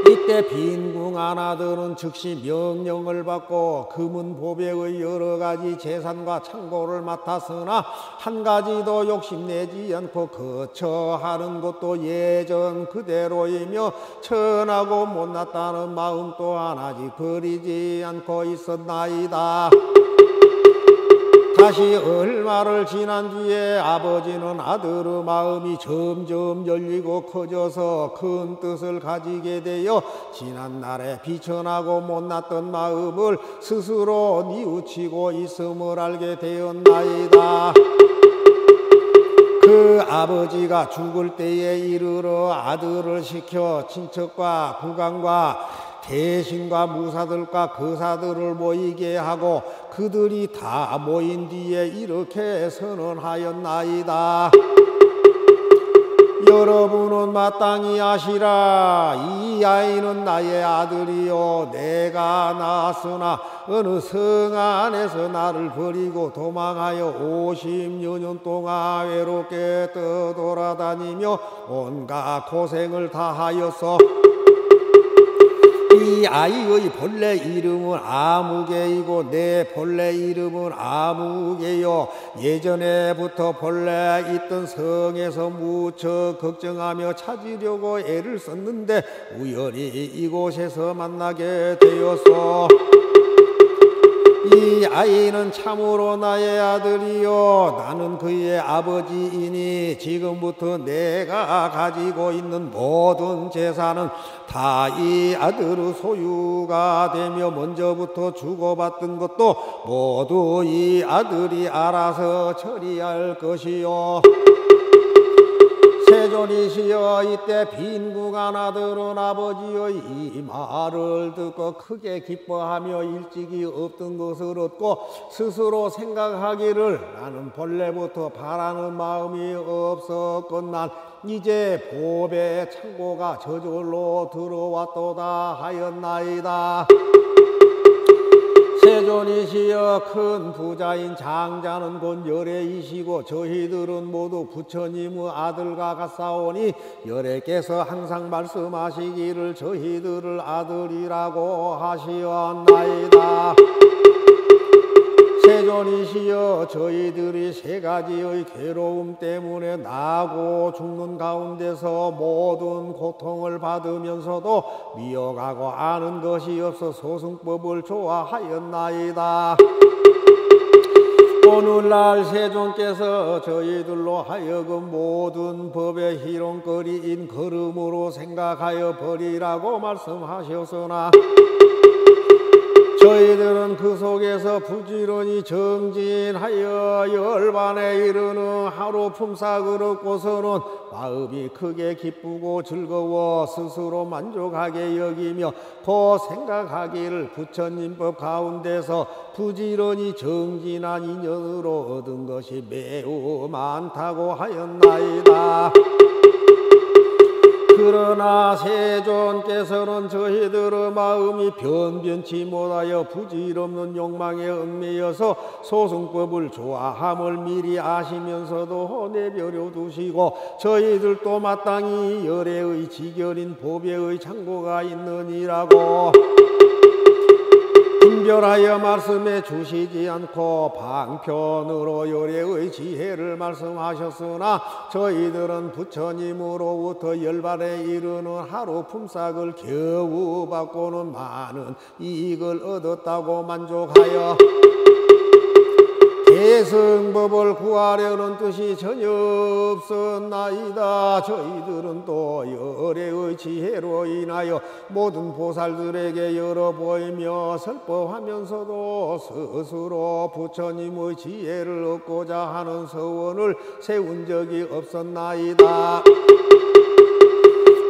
이때 빈궁한 아들은 즉시 명령을 받고 금은 보배의 여러 가지 재산과 창고를 맡았으나 한 가지도 욕심내지 않고 거처하는 것도 예전 그대로이며 천하고 못났다는 마음 또한 아직 버리지 않고 있었나이다. 다시 얼마를 지난 뒤에 아버지는 아들의 마음이 점점 열리고 커져서 큰 뜻을 가지게 되어 지난날에 비천하고 못났던 마음을 스스로 뉘우치고 있음을 알게 되었나이다. 그 아버지가 죽을 때에 이르러 아들을 시켜 친척과 국왕과 대신과 무사들과 거사들을 모이게 하고 그들이 다 모인 뒤에 이렇게 선언하였나이다. 여러분은 마땅히 아시라. 이 아이는 나의 아들이요 내가 낳았으나 어느 성 안에서 나를 버리고 도망하여 50여 년 동안 외롭게 떠돌아다니며 온갖 고생을 다하였어. 이 아이의 본래 이름은 아무개이고 내 본래 이름은 아무개요. 예전에부터 본래 있던 성에서 무척 걱정하며 찾으려고 애를 썼는데 우연히 이곳에서 만나게 되었어. 이 아이는 참으로 나의 아들이요 나는 그의 아버지이니 지금부터 내가 가지고 있는 모든 재산은 다 이 아들의 소유가 되며 먼저부터 주고받던 것도 모두 이 아들이 알아서 처리할 것이요 세존이시여 이때 빈궁한 아들은 아버지의 이 말을 듣고 크게 기뻐하며 일찍이 없던 것을 얻고 스스로 생각하기를 나는 본래부터 바라는 마음이 없었건만 이제 보배 창고가 저절로 들어왔도다 하였나이다. 세존이시여 큰 부자인 장자는 곧 열애이시고 저희들은 모두 부처님의 아들과 같사오니 열애께서 항상 말씀하시기를 저희들을 아들이라고 하시었나이다. 세존이시여 저희들이 세 가지의 괴로움 때문에 나고 죽는 가운데서 모든 고통을 받으면서도 미워가고 아는 것이 없어 소승법을 좋아하였나이다. 오늘날 세존께서 저희들로 하여금 모든 법의 희롱거리인 걸음으로 생각하여 버리라고 말씀하셨으나 저희들은 그 속에서 부지런히 정진하여 열반에 이르는 하루 품삯을 얻고서는 마음이 크게 기쁘고 즐거워 스스로 만족하게 여기며 그 생각하기를 부처님법 가운데서 부지런히 정진한 인연으로 얻은 것이 매우 많다고 하였나이다. 그러나 세존께서는 저희들의 마음이 변변치 못하여 부질없는 욕망에 얽매여서 소승법을 좋아함을 미리 아시면서도 내버려 두시고 저희들도 마땅히 열애의 지결인 보배의 창고가 있느니라고 분별하여 말씀해 주시지 않고 방편으로 열애의 지혜를 말씀하셨으나 저희들은 부처님으로부터 열반에 이르는 하루 품삯을 겨우 받고는 많은 이익을 얻었다고 만족하여 대승법을 구하려는 뜻이 전혀 없었나이다. 저희들은 또 열애의 지혜로 인하여 모든 보살들에게 열어보이며 설법하면서도 스스로 부처님의 지혜를 얻고자 하는 서원을 세운 적이 없었나이다.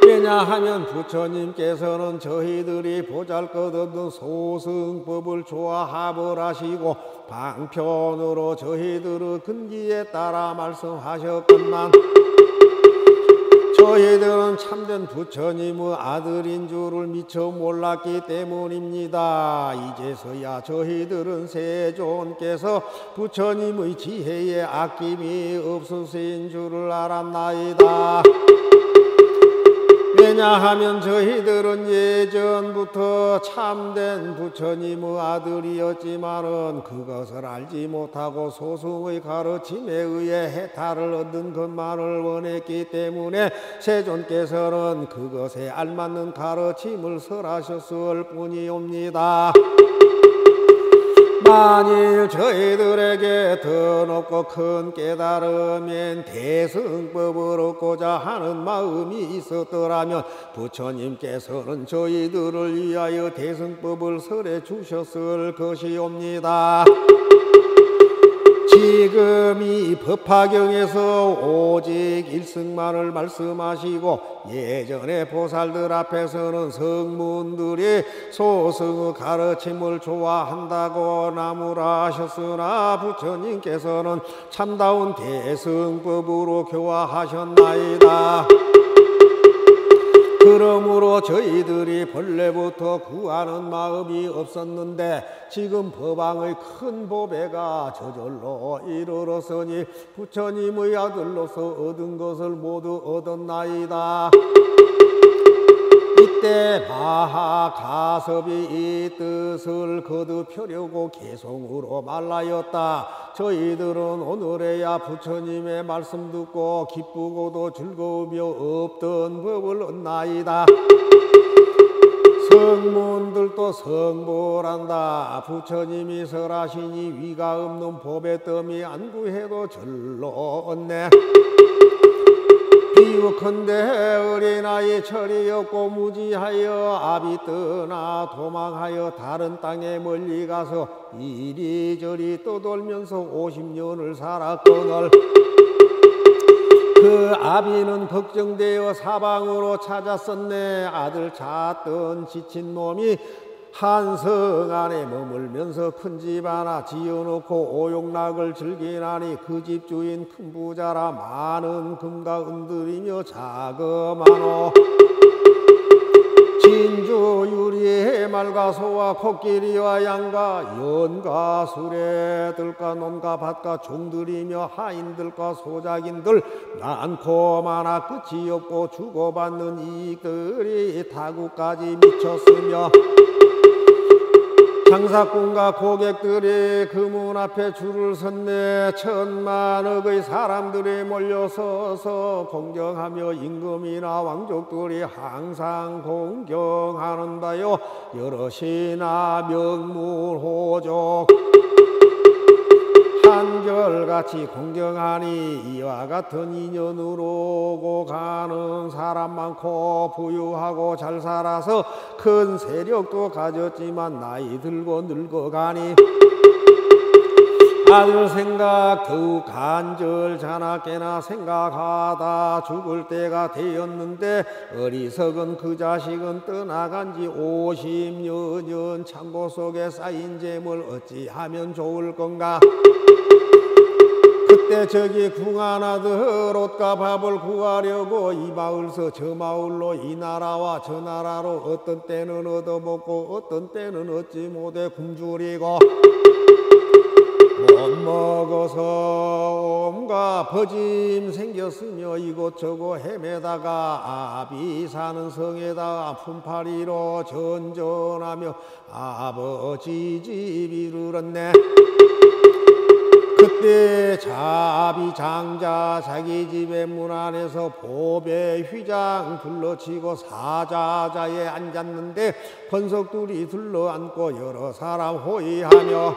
왜냐하면 부처님께서는 저희들이 보잘것없는 소승법을 좋아함을 하시고 방편으로 저희들의 근기에 따라 말씀하셨건만 저희들은 참된 부처님의 아들인 줄을 미처 몰랐기 때문입니다. 이제서야 저희들은 세존께서 부처님의 지혜에 아낌이 없으신 줄을 알았나이다. 왜냐하면 저희들은 예전부터 참된 부처님의 아들이었지만은 그것을 알지 못하고 소승의 가르침에 의해 해탈을 얻는 것만을 원했기 때문에 세존께서는 그것에 알맞는 가르침을 설하셨을 뿐이옵니다. 만일 저희들에게 더 높고 큰 깨달음엔 대승법을 얻고자 하는 마음이 있었더라면 부처님께서는 저희들을 위하여 대승법을 설해 주셨을 것이옵니다. 지금 이 법화경에서 오직 일승만을 말씀하시고 예전에 보살들 앞에서는 성문들이 소승의 가르침을 좋아한다고 나무라 하셨으나 부처님께서는 참다운 대승법으로 교화하셨나이다. 그러므로 저희들이 본래부터 구하는 마음이 없었는데 지금 법왕의 큰 보배가 저절로 이르렀으니 부처님의 아들로서 얻은 것을 모두 얻었나이다. 이때 마하가섭이 이 뜻을 거듭하려고 개송으로 말하였다. 저희들은 오늘에야 부처님의 말씀 듣고 기쁘고도 즐거우며 없던 법을 얻나이다. 성문들도 성불한다. 부처님이 설하시니 위가 없는 법의 뜸이 안구해도 절로 얻네. 비유컨대 어린아이 철이 없고 무지하여 압이 떠나 도망하여 다른 땅에 멀리 가서 이리저리 떠돌면서 50년을 살았거늘 그 아비는 걱정되어 사방으로 찾았었네. 아들 찾던 지친 놈이 한 성 안에 머물면서 큰 집 하나 지어놓고 오용락을 즐기나니 그 집 주인 큰 부자라 많은 금과 은들이며 자그마노 진주 유리에 말과 소와 코끼리와 양과 연과 수레 들과 놈과 밭과 종들이며 하인들과 소작인들 많고 많아 끝이 없고 주고받는 이익들이 타국까지 미쳤으며 장사꾼과 고객들이 그 문 앞에 줄을 섰네. 천만억의 사람들이 몰려서서 공경하며 임금이나 왕족들이 항상 공경하는 바요. 여럿이나 명문호족 한결같이 공경하니 이와 같은 인연으로 오고 가는 사람 많고 부유하고 잘 살아서 큰 세력도 가졌지만 나이 들고 늙어가니 아들 생각 더욱 간절찮았게나 생각하다 죽을 때가 되었는데 어리석은 그 자식은 떠나간 지 50여 년 창고 속에 쌓인 재물 어찌하면 좋을 건가. 그때 저기 궁한 아들 옷과 밥을 구하려고 이 마을서 저 마을로 이 나라와 저 나라로 어떤 때는 얻어먹고 어떤 때는 얻지 못해 굶주리고 못 먹어서 온갖 버짐 생겼으며 이곳저곳 헤매다가 아비 사는 성에다가 품팔이로 전전하며 아버지 집 이르렀네. 그때 자비 장자 자기 집의 문 안에서 보배 휘장 둘러치고 사자자에 앉았는데 권석들이 둘러앉고 여러 사람 호위하며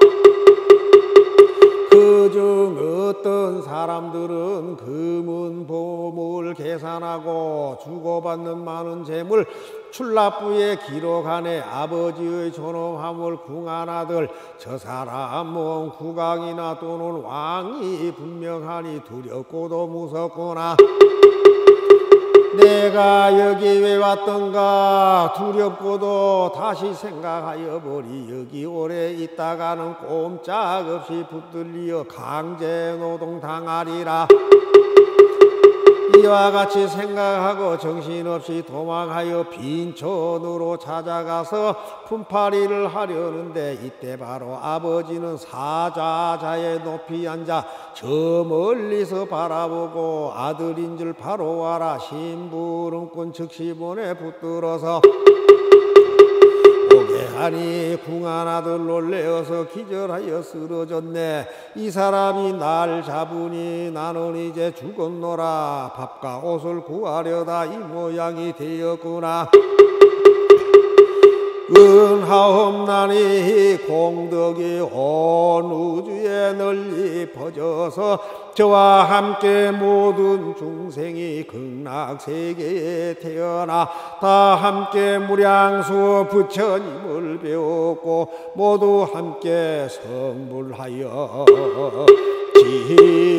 그중 어떤 사람들은 금은 보물 계산하고 주고받는 많은 재물 출납부에 기록하네. 아버지의 존엄함을 궁한 아들 저 사람은 국왕이나 또는 왕이 분명하니 두렵고도 무섭구나. 내가 여기 왜 왔던가 두렵고도 다시 생각하여 보리 여기 오래 있다가는 꼼짝없이 붙들리어 강제노동 당하리라. 이와 같이 생각하고 정신없이 도망하여 빈촌으로 찾아가서 품팔이를 하려는데 이때 바로 아버지는 사자자에 높이 앉아 저 멀리서 바라보고 아들인 줄 바로 와라 심부름꾼 즉시 보내 붙들어서 하니 궁한 아들 놀래어서 기절하여 쓰러졌네. 이 사람이 날 잡으니 나는 이제 죽었노라. 밥과 옷을 구하려다 이 모양이 되었구나. 은하옵나니 공덕이 온 우주에 널리 퍼져서 저와 함께 모든 중생이 극락세계에 태어나 다 함께 무량수 부처님을 배웠고 모두 함께 성불하여 지